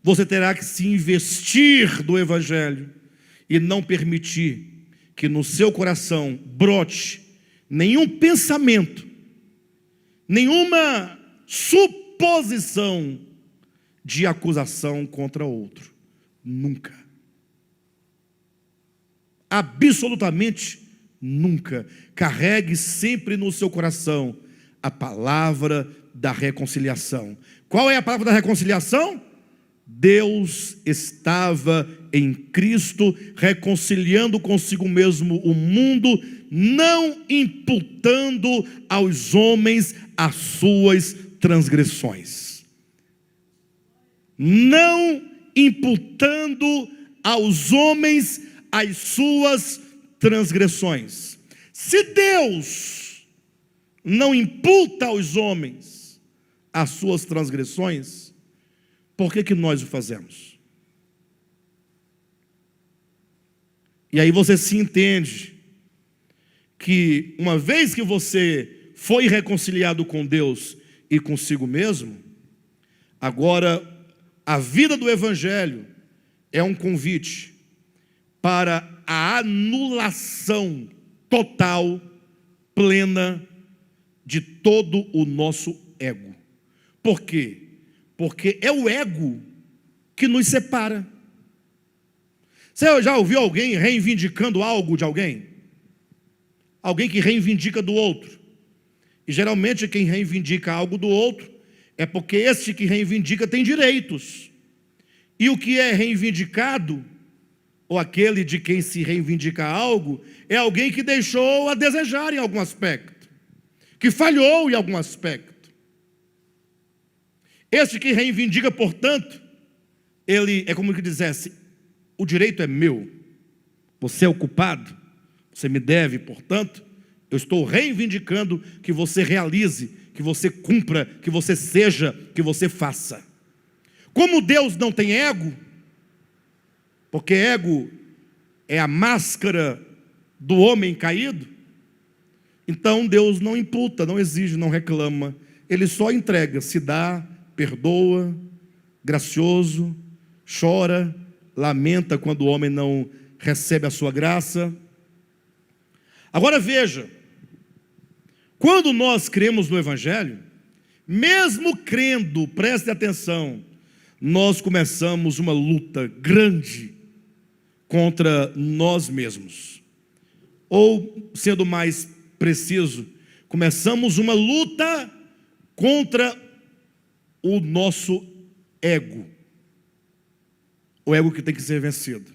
você terá que se investir do Evangelho e não permitir que no seu coração brote nenhum pensamento, nenhuma suposição de acusação contra outro. Nunca. Absolutamente nunca. Carregue sempre no seu coração a palavra da reconciliação. Qual é a palavra da reconciliação? Deus estava em Cristo reconciliando consigo mesmo o mundo, não imputando aos homens as suas transgressões. Não imputando aos homens as suas transgressões. Se Deus não imputa aos homens as suas transgressões, por que nós o fazemos? E aí você se entende que uma vez que você foi reconciliado com Deus e consigo mesmo, agora a vida do Evangelho é um convite para a anulação total, plena, de todo o nosso ego. Por quê? Porque é o ego que nos separa. Você já ouviu alguém reivindicando algo de alguém? Alguém que reivindica do outro. E geralmente quem reivindica algo do outro é porque este que reivindica tem direitos. E o que é reivindicado, ou aquele de quem se reivindica algo, é alguém que deixou a desejar em algum aspecto, que falhou em algum aspecto. Este que reivindica, portanto, ele é como que dissesse: o direito é meu, você é o culpado, você me deve, portanto, eu estou reivindicando que você realize, que você cumpra, que você seja, que você faça. Como Deus não tem ego, porque ego é a máscara do homem caído, então Deus não imputa, não exige, não reclama, ele só entrega, se dá, perdoa, gracioso, chora, lamenta quando o homem não recebe a sua graça. Agora veja, quando nós cremos no Evangelho, mesmo crendo, preste atenção, nós começamos uma luta grande contra nós mesmos. Ou, sendo mais preciso, começamos uma luta contra o nosso ego. O ego que tem que ser vencido.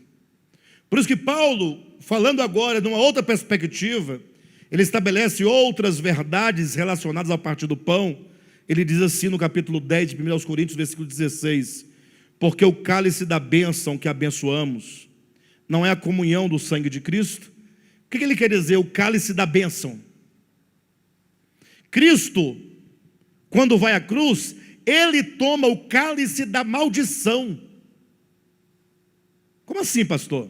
Por isso que Paulo, falando agora de uma outra perspectiva, ele estabelece outras verdades relacionadas ao partir do pão. Ele diz assim no capítulo 10 de 1 Coríntios, versículo 16: porque o cálice da bênção que abençoamos não é a comunhão do sangue de Cristo. O que ele quer dizer, o cálice da bênção? Cristo, quando vai à cruz, ele toma o cálice da maldição. Como assim, pastor?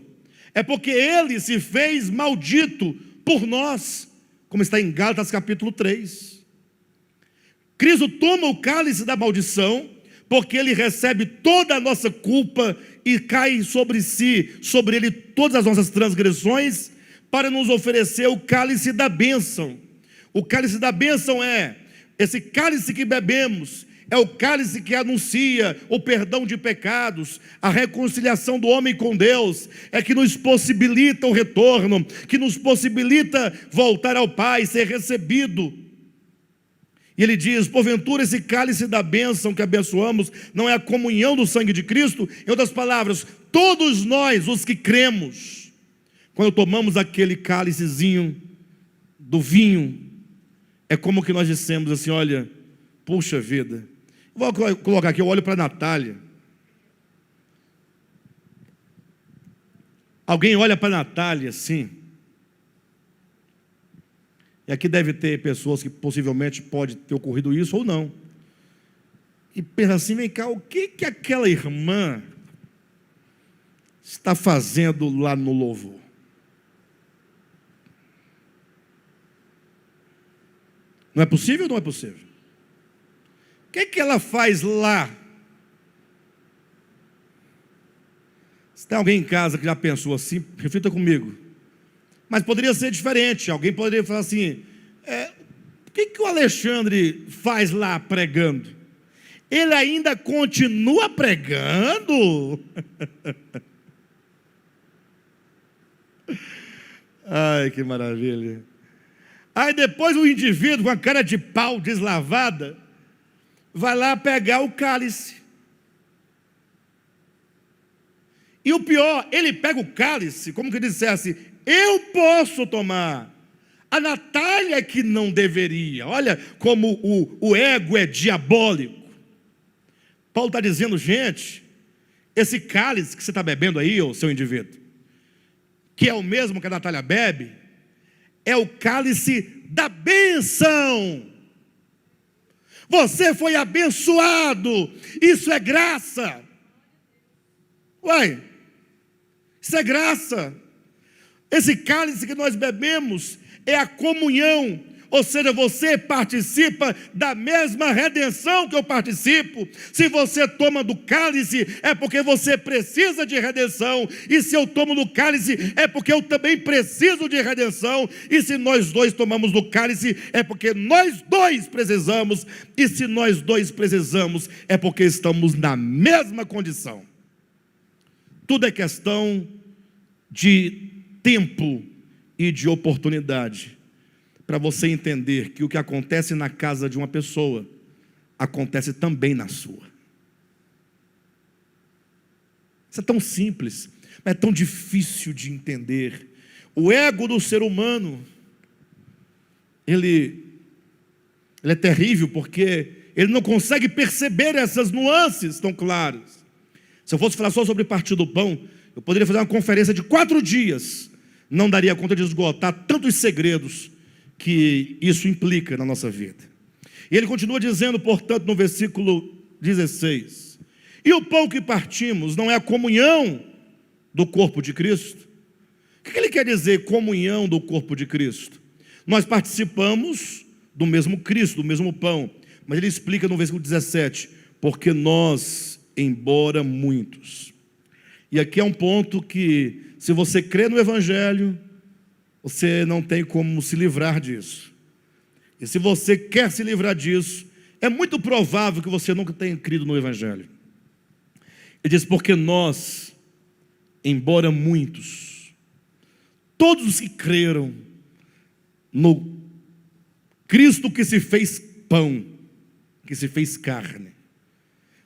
é porque ele se fez maldito por nós, como está em Gálatas capítulo 3. Cristo toma o cálice da maldição, porque ele recebe toda a nossa culpa e cai sobre si, sobre ele todas as nossas transgressões, para nos oferecer o cálice da bênção. O cálice da bênção é esse cálice que bebemos, é o cálice que anuncia o perdão de pecados, a reconciliação do homem com Deus, é que nos possibilita o retorno, que nos possibilita voltar ao Pai, ser recebido. E ele diz: porventura esse cálice da bênção que abençoamos não é a comunhão do sangue de Cristo? Em outras palavras, todos nós, os que cremos, quando tomamos aquele cálicezinho do vinho, é como que nós dissemos assim: olha, puxa vida. Vou colocar aqui, eu olho para a Natália. Alguém olha para a Natália assim, e aqui deve ter pessoas que possivelmente pode ter ocorrido isso ou não, e pensa assim: vem cá, o que aquela irmã está fazendo lá no louvor? Não é possível ou não é possível? O que ela faz lá? Se tem alguém em casa que já pensou assim, reflita comigo. Mas poderia ser diferente. Alguém poderia falar assim: o que o Alexandre faz lá pregando? Ele ainda continua pregando? Ai, que maravilha. Aí depois o indivíduo com a cara de pau deslavada vai lá pegar o cálice. E o pior, ele pega o cálice como que dissesse: eu posso tomar. A Natália é que não deveria. Olha como o ego é diabólico. Paulo está dizendo: gente, esse cálice que você está bebendo aí, ô seu indivíduo, que é o mesmo que a Natália bebe, é o cálice da bênção. Você foi abençoado, isso é graça. Uai, isso é graça. Esse cálice que nós bebemos é a comunhão, ou seja, você participa da mesma redenção que eu participo. Se você toma do cálice, é porque você precisa de redenção, e se eu tomo do cálice, é porque eu também preciso de redenção, e se nós dois tomamos do cálice, é porque nós dois precisamos, e se nós dois precisamos, é porque estamos na mesma condição. Tudo é questão de tempo e de oportunidade, para você entender que o que acontece na casa de uma pessoa, acontece também na sua. Isso é tão simples, mas é tão difícil de entender. O ego do ser humano, ele é terrível, porque ele não consegue perceber essas nuances tão claras. Se eu fosse falar só sobre partir do pão, eu poderia fazer uma conferência de 4 dias, não daria conta de esgotar tantos segredos que isso implica na nossa vida. E ele continua dizendo, portanto, no versículo 16: e o pão que partimos não é a comunhão do corpo de Cristo? O que ele quer dizer, comunhão do corpo de Cristo? Nós participamos do mesmo Cristo, do mesmo pão, mas ele explica no versículo 17: porque nós, embora muitos. E aqui é um ponto que, se você crê no Evangelho, você não tem como se livrar disso. E se você quer se livrar disso, é muito provável que você nunca tenha crido no Evangelho. Ele diz: porque nós, embora muitos, todos os que creram no Cristo que se fez pão, que se fez carne,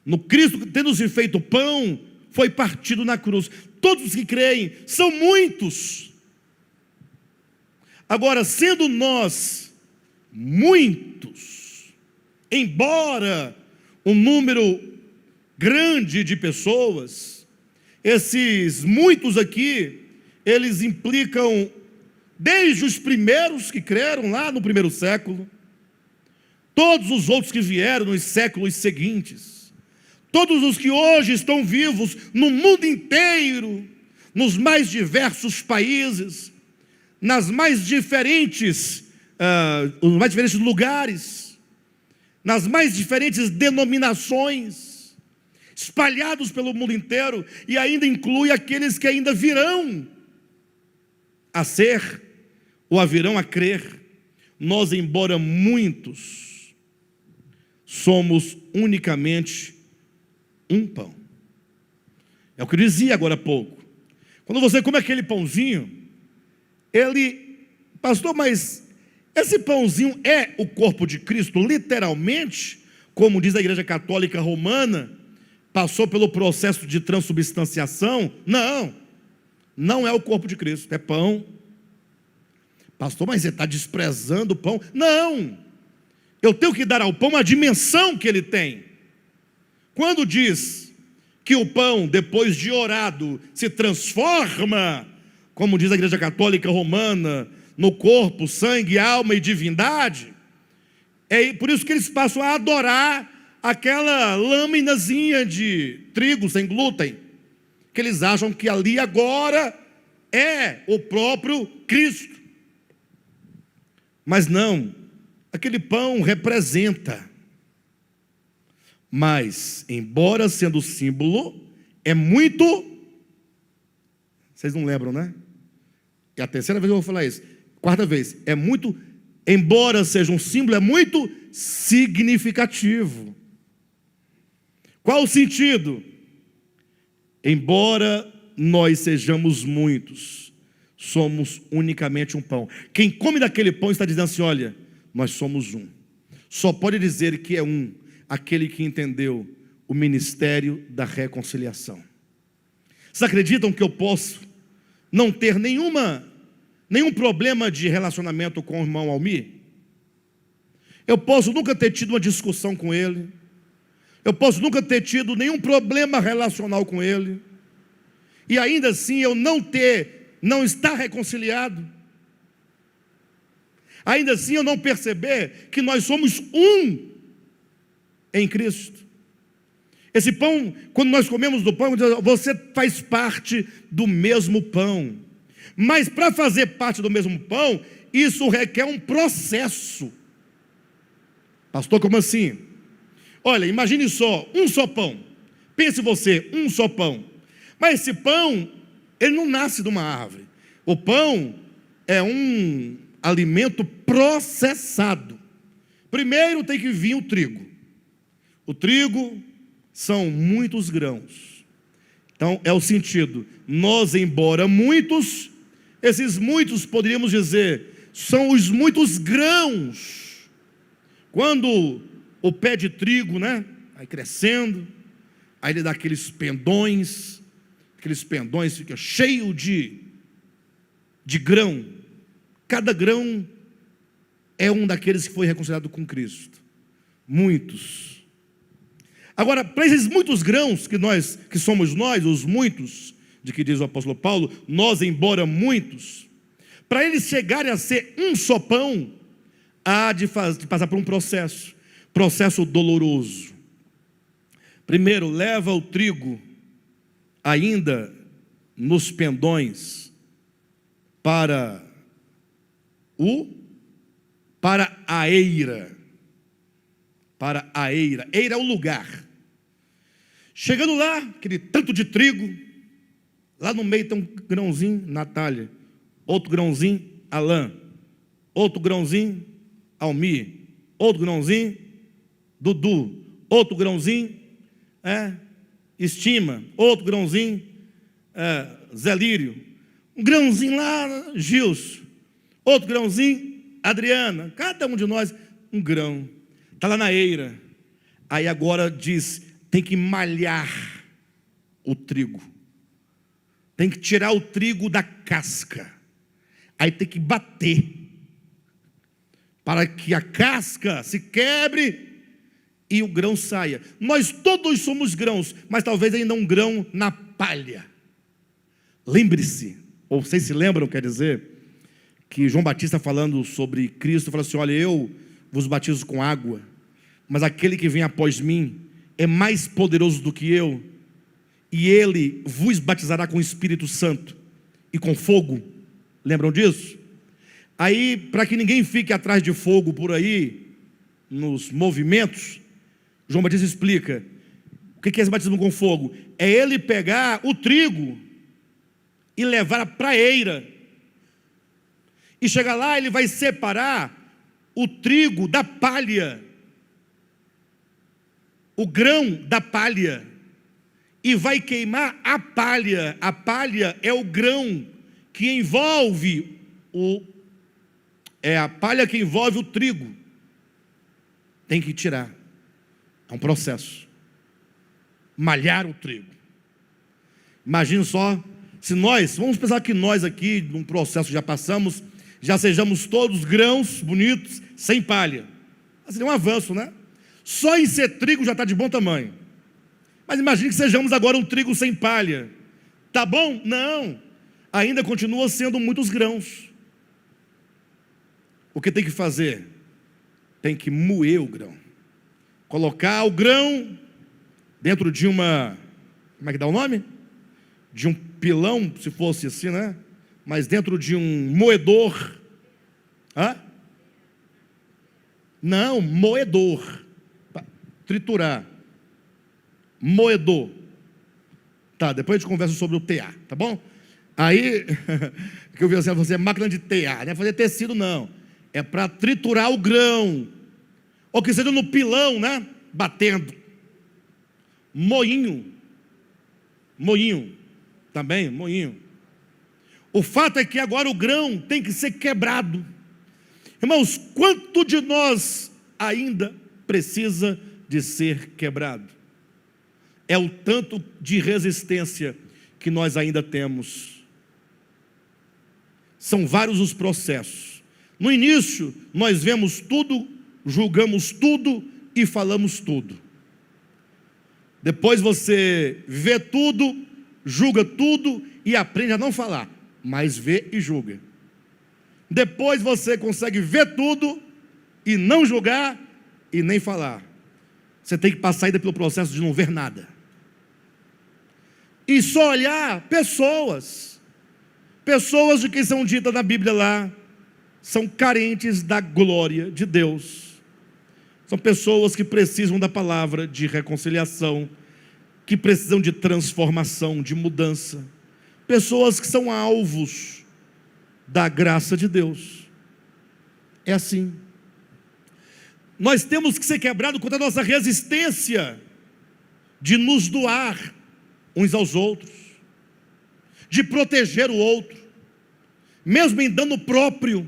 no Cristo que, tendo se feito pão, foi partido na cruz. Todos os que creem, são muitos. Agora, sendo nós muitos, embora um número grande de pessoas, esses muitos aqui, eles implicam desde os primeiros que creram lá no primeiro século, todos os outros que vieram nos séculos seguintes, todos os que hoje estão vivos no mundo inteiro, nos mais diversos países, nas mais diferentes, os mais diferentes lugares, nas mais diferentes denominações, espalhados pelo mundo inteiro, e ainda inclui aqueles que ainda virão a ser, ou a virão a crer. Nós, embora muitos, somos unicamente um pão. É o que eu dizia agora há pouco. Quando você come aquele pãozinho, pastor, mas esse pãozinho é o corpo de Cristo, literalmente, como diz a Igreja Católica Romana, passou pelo processo de transubstanciação? Não, não é o corpo de Cristo, é pão. Pastor, mas você está desprezando o pão? Não, eu tenho que dar ao pão a dimensão que ele tem. Quando diz que o pão, depois de orado, se transforma, como diz a Igreja Católica Romana, no corpo, sangue, alma e divindade, é por isso que eles passam a adorar aquela lâminazinha de trigo sem glúten, que eles acham que ali agora é o próprio Cristo. Mas não, aquele pão representa. Mas, embora sendo símbolo, é muito... Vocês não lembram, né? É a terceira vez que eu vou falar isso. Quarta vez, é muito... Embora seja um símbolo, é muito significativo. Qual o sentido? Embora nós sejamos muitos, somos unicamente um pão. Quem come daquele pão está dizendo assim, olha, nós somos um. Só pode dizer que é um aquele que entendeu o ministério da reconciliação. Vocês acreditam que eu posso não ter nenhum problema de relacionamento com o irmão Almir? Eu posso nunca ter tido uma discussão com ele. Eu posso nunca ter tido nenhum problema relacional com ele. E ainda assim eu não estar reconciliado. Ainda assim eu não perceber que nós somos um em Cristo. Esse pão, quando nós comemos do pão, você faz parte do mesmo pão. Mas para fazer parte do mesmo pão, isso requer um processo. Pastor, como assim? Olha, imagine só, um só pão. Pense você, um só pão. Mas esse pão, ele não nasce de uma árvore. O pão é um alimento processado. Primeiro tem que vir o trigo. O trigo são muitos grãos. Então é o sentido, nós embora muitos, esses muitos poderíamos dizer, são os muitos grãos. Quando o pé de trigo, né, vai crescendo, aí ele dá aqueles pendões fica cheio de grão. Cada grão é um daqueles que foi reconciliado com Cristo. Muitos. Agora, para esses muitos grãos que somos nós, os muitos, de que diz o apóstolo Paulo, nós embora muitos, para eles chegarem a ser um só pão, há de passar por um processo doloroso. Primeiro, leva o trigo ainda nos pendões para a eira. Para a eira. Eira é o lugar. Chegando lá, aquele tanto de trigo, lá no meio tem um grãozinho, Natália, outro grãozinho, Alain, outro grãozinho, Almir, outro grãozinho, Dudu, outro grãozinho, Estima, outro grãozinho, Zé Lírio, um grãozinho lá, Gilson, outro grãozinho, Adriana, cada um de nós, um grão. Está lá na eira. Aí agora diz, tem que malhar o trigo. Tem que tirar o trigo da casca. Aí tem que bater. Para que a casca se quebre e o grão saia. Nós todos somos grãos, mas talvez ainda um grão na palha. Lembre-se, ou vocês se lembram, quer dizer, que João Batista falando sobre Cristo, falou assim, olha, eu vos batizo com água, mas aquele que vem após mim é mais poderoso do que eu, e ele vos batizará com o Espírito Santo e com fogo. Lembram disso? Aí, para que ninguém fique atrás de fogo por aí, nos movimentos, João Batista explica: o que é esse batismo com fogo? É ele pegar o trigo e levar para a eira, e chegar lá, ele vai separar o trigo da palha, o grão da palha, e vai queimar a palha. A palha é o grão que envolve a palha que envolve o trigo. Tem que tirar. É um processo. Malhar o trigo. Imagine só, se nós, vamos pensar que nós aqui, num processo que já passamos, já sejamos todos grãos bonitos, sem palha. Seria um avanço, né? Só em ser trigo já está de bom tamanho. Mas imagine que sejamos agora um trigo sem palha. Tá bom? Não. Ainda continua sendo muitos grãos. O que tem que fazer? Tem que moer o grão. Colocar o grão dentro de uma, como é que dá o nome? De um pilão, se fosse assim, né? Mas dentro de um moedor. Hã? Não, moedor. Triturar. Moedor. Tá, depois a gente conversa sobre o TA, tá bom? Aí, que eu vi assim, você é máquina de TA, não é fazer tecido não. É para triturar o grão. Ou que seja no pilão, né? Batendo. Moinho. Moinho. Também, moinho. O fato é que agora o grão tem que ser quebrado. Irmãos, quanto de nós ainda precisa de ser quebrado? É o tanto de resistência que nós ainda temos. São vários os processos. No início, nós vemos tudo, julgamos tudo e falamos tudo. Depois você vê tudo, julga tudo e aprende a não falar, mas vê e julga. Depois você consegue ver tudo e não julgar e nem falar. Você tem que passar ainda pelo processo de não ver nada. E só olhar pessoas. Pessoas de quem são ditas na Bíblia lá, são carentes da glória de Deus. São pessoas que precisam da palavra de reconciliação, que precisam de transformação, de mudança. Pessoas que são alvos da graça de Deus. É assim. Nós temos que ser quebrados contra a nossa resistência de nos doar uns aos outros, de proteger o outro, mesmo em dano próprio,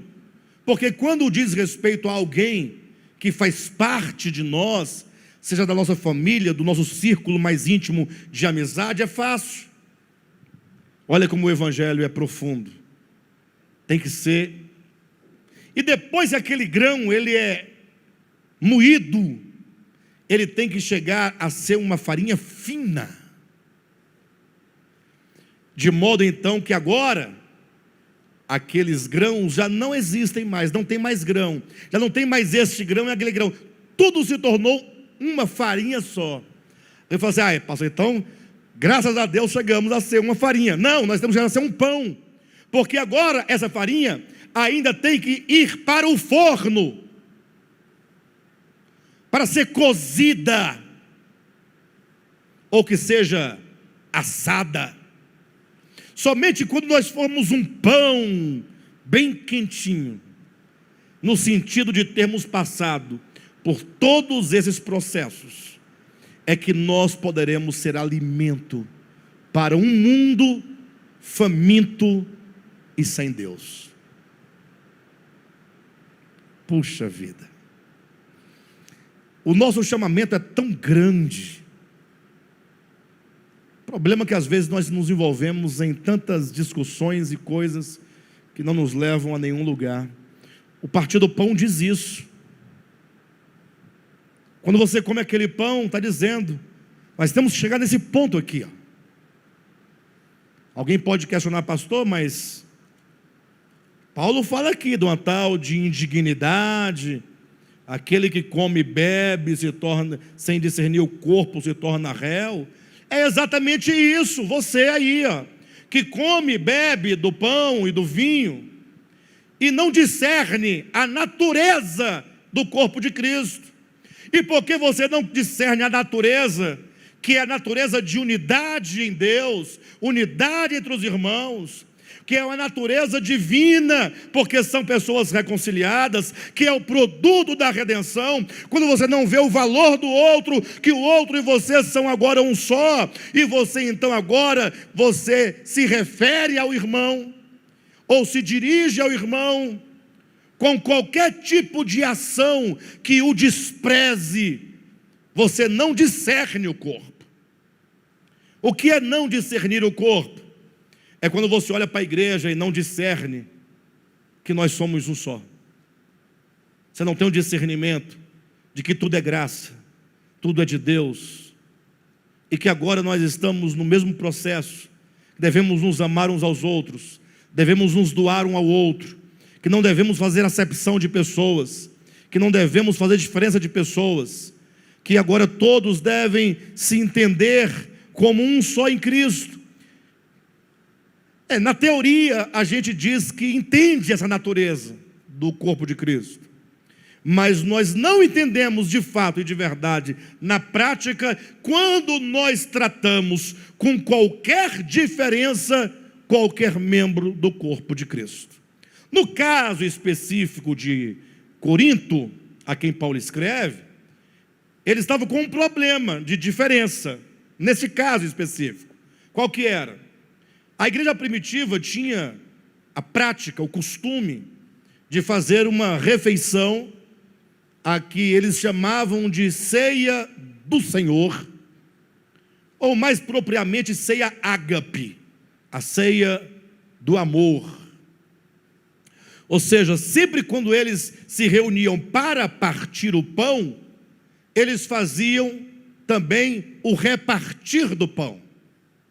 porque quando diz respeito a alguém que faz parte de nós, seja da nossa família, do nosso círculo mais íntimo de amizade, é fácil. Olha como o evangelho é profundo. Tem que ser. E depois que aquele grão ele é moído, ele tem que chegar a ser uma farinha fina, de modo então que agora aqueles grãos já não existem mais, não tem mais grão, já não tem mais este grão e aquele grão, tudo se tornou uma farinha só. Ele falou assim: pastor, então graças a Deus chegamos a ser uma farinha. Não, nós temos que ser um pão, porque agora essa farinha ainda tem que ir para o forno, para ser cozida, ou que seja assada. Somente quando nós formos um pão bem quentinho, no sentido de termos passado por todos esses processos, é que nós poderemos ser alimento para um mundo faminto e sem Deus. Puxa vida, o nosso chamamento é tão grande. O problema é que às vezes nós nos envolvemos em tantas discussões e coisas que não nos levam a nenhum lugar. O Partir do Pão diz isso. Quando você come aquele pão, está dizendo, nós temos que chegar nesse ponto aqui. Alguém pode questionar, pastor, mas Paulo fala aqui de uma tal de indignidade, aquele que come e bebe se torna, sem discernir o corpo, se torna réu. É exatamente isso, você aí, ó, que come e bebe do pão e do vinho, e não discerne a natureza do corpo de Cristo. E porque você não discerne a natureza, que é a natureza de unidade em Deus, unidade entre os irmãos, que é uma natureza divina, porque são pessoas reconciliadas, que é o produto da redenção, quando você não vê o valor do outro, que o outro e você são agora um só, e você então agora, você se refere ao irmão, ou se dirige ao irmão, com qualquer tipo de ação que o despreze, você não discerne o corpo. O que é não discernir o corpo? É quando você olha para a igreja e não discerne que nós somos um só. Você não tem um discernimento de que tudo é graça, tudo é de Deus, e que agora nós estamos no mesmo processo, devemos nos amar uns aos outros, devemos nos doar um ao outro, que não devemos fazer acepção de pessoas, que não devemos fazer diferença de pessoas, que agora todos devem se entender como um só em Cristo. Na teoria a gente diz que entende essa natureza do corpo de Cristo, mas nós não entendemos de fato e de verdade, na prática, quando nós tratamos com qualquer diferença, qualquer membro do corpo de Cristo. No caso específico de Corinto, a quem Paulo escreve, ele estava com um problema de diferença, nesse caso específico. Qual que era? A igreja primitiva tinha a prática, o costume de fazer uma refeição a que eles chamavam de ceia do Senhor, ou mais propriamente ceia ágape, a ceia do amor. Ou seja, sempre quando eles se reuniam para partir o pão, eles faziam também o repartir do pão.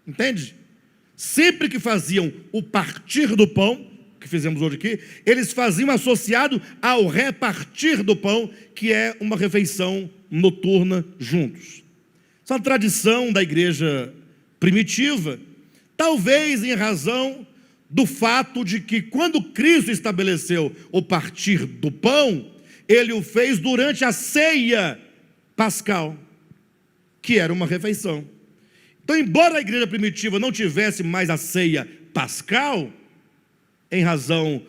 Entende? Sempre que faziam o partir do pão, que fizemos hoje aqui, eles faziam associado ao repartir do pão, que é uma refeição noturna juntos. Essa é uma tradição da igreja primitiva, talvez em razão do fato de que quando Cristo estabeleceu o partir do pão, ele o fez durante a ceia pascal, que era uma refeição. Então, embora a igreja primitiva não tivesse mais a ceia pascal, em razão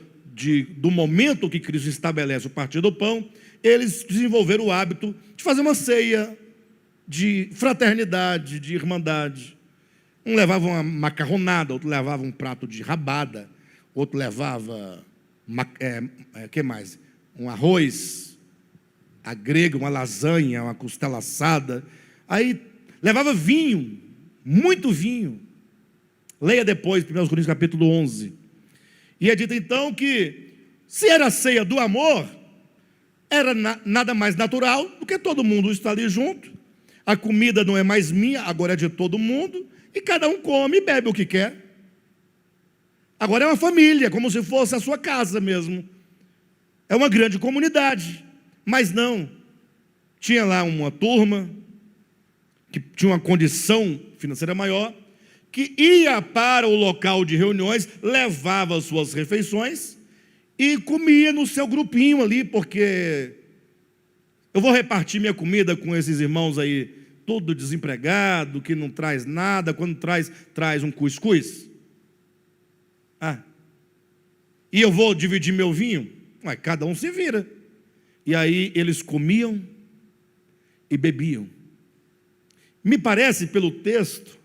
do momento que Cristo estabelece o partir do pão, eles desenvolveram o hábito de fazer uma ceia de fraternidade, de irmandade. Um levava uma macarronada, outro levava um prato de rabada, outro levava, que mais? Um arroz, a grega, uma lasanha, uma costela assada. Aí levava vinho, muito vinho. Leia depois, 1 Coríntios capítulo 11. E é dito então que, se era a ceia do amor, era nada mais natural do que todo mundo estar ali junto. A comida não é mais minha, agora é de todo mundo, e cada um come e bebe o que quer. Agora é uma família, como se fosse a sua casa mesmo. É uma grande comunidade. Mas não, tinha lá uma turma que tinha uma condição financeira maior, que ia para o local de reuniões, levava as suas refeições e comia no seu grupinho ali, porque eu vou repartir minha comida com esses irmãos aí, todo desempregado, que não traz nada, quando traz um cuscuz. E eu vou dividir meu vinho? Cada um se vira. E aí eles comiam e bebiam. Me parece, pelo texto,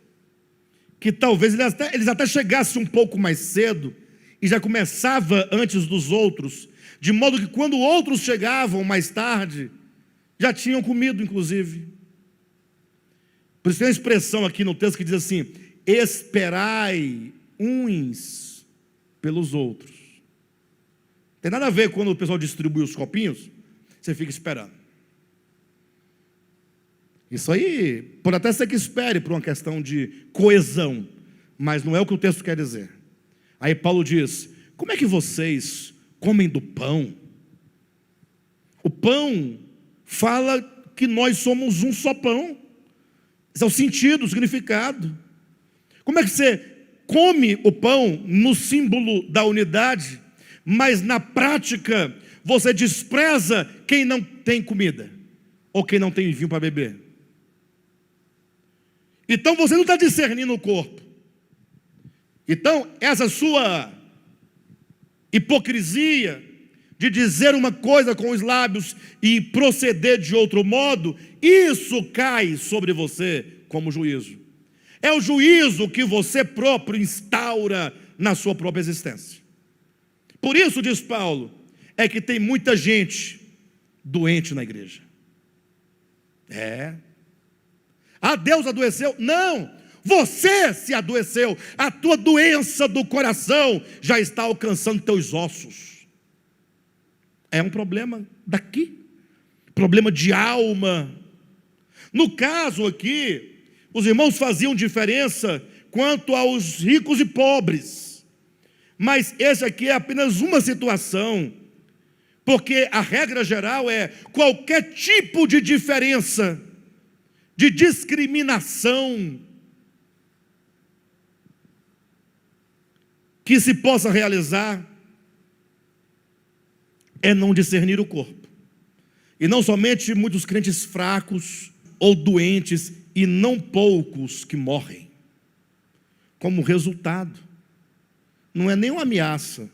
que talvez eles até chegassem um pouco mais cedo e já começava antes dos outros, de modo que quando outros chegavam mais tarde, já tinham comido, inclusive. Por isso tem uma expressão aqui no texto que diz assim: esperai uns pelos outros. Tem nada a ver quando o pessoal distribui os copinhos, você fica esperando. Isso aí pode até ser que espere por uma questão de coesão, mas não é o que o texto quer dizer. Aí Paulo diz: como é que vocês comem do pão? O pão fala que nós somos um só pão. Esse é o sentido, o significado. Como é que você come o pão no símbolo da unidade, mas na prática você despreza quem não tem comida, ou quem não tem vinho para beber? Então você não está discernindo o corpo. Então essa sua hipocrisia de dizer uma coisa com os lábios e proceder de outro modo, isso cai sobre você como juízo. É o juízo que você próprio instaura na sua própria existência. Por isso, diz Paulo, é que tem muita gente doente na igreja. Deus adoeceu? Não, você se adoeceu. A tua doença do coração já está alcançando teus ossos. É um problema daqui, problema de alma. No caso aqui, os irmãos faziam diferença quanto aos ricos e pobres, mas esse aqui é apenas uma situação, porque a regra geral é qualquer tipo de diferença, de discriminação que se possa realizar, é não discernir o corpo. E não somente muitos crentes fracos ou doentes, e não poucos que morrem como resultado. Não é nem uma ameaça,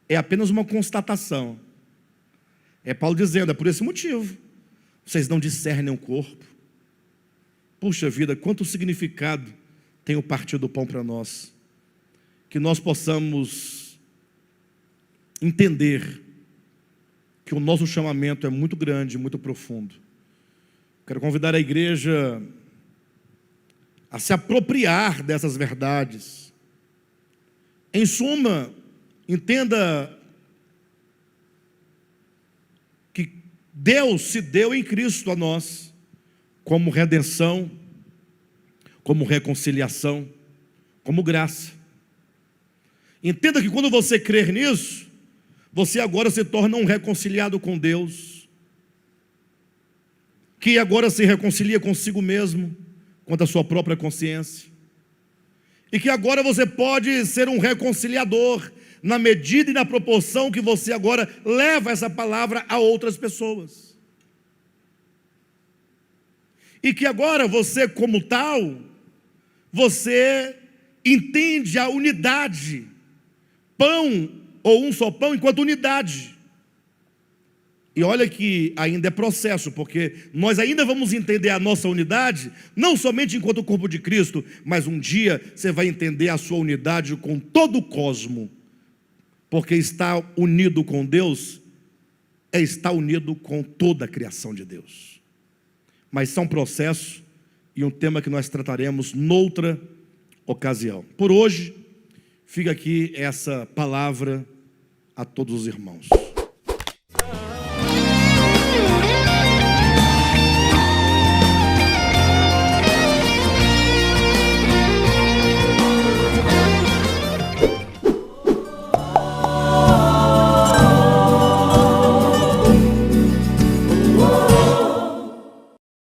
é apenas uma constatação. É Paulo dizendo, é por esse motivo vocês não discernem o corpo. Puxa vida, quanto significado tem o partir do pão para nós. Que nós possamos entender que o nosso chamamento é muito grande, muito profundo. Quero convidar a igreja a se apropriar dessas verdades. Em suma, entenda que Deus se deu em Cristo a nós, como redenção, como reconciliação, como graça. Entenda que quando você crer nisso, você agora se torna um reconciliado com Deus, que agora se reconcilia consigo mesmo, quanto à sua própria consciência, e que agora você pode ser um reconciliador, na medida e na proporção que você agora leva essa palavra a outras pessoas, e que agora você como tal, você entende a unidade, pão ou um só pão enquanto unidade. E olha que ainda é processo, porque nós ainda vamos entender a nossa unidade, não somente enquanto o corpo de Cristo, mas um dia você vai entender a sua unidade com todo o cosmo, porque estar unido com Deus é estar unido com toda a criação de Deus. Mas são processos e um tema que nós trataremos noutra ocasião. Por hoje, fica aqui essa palavra a todos os irmãos.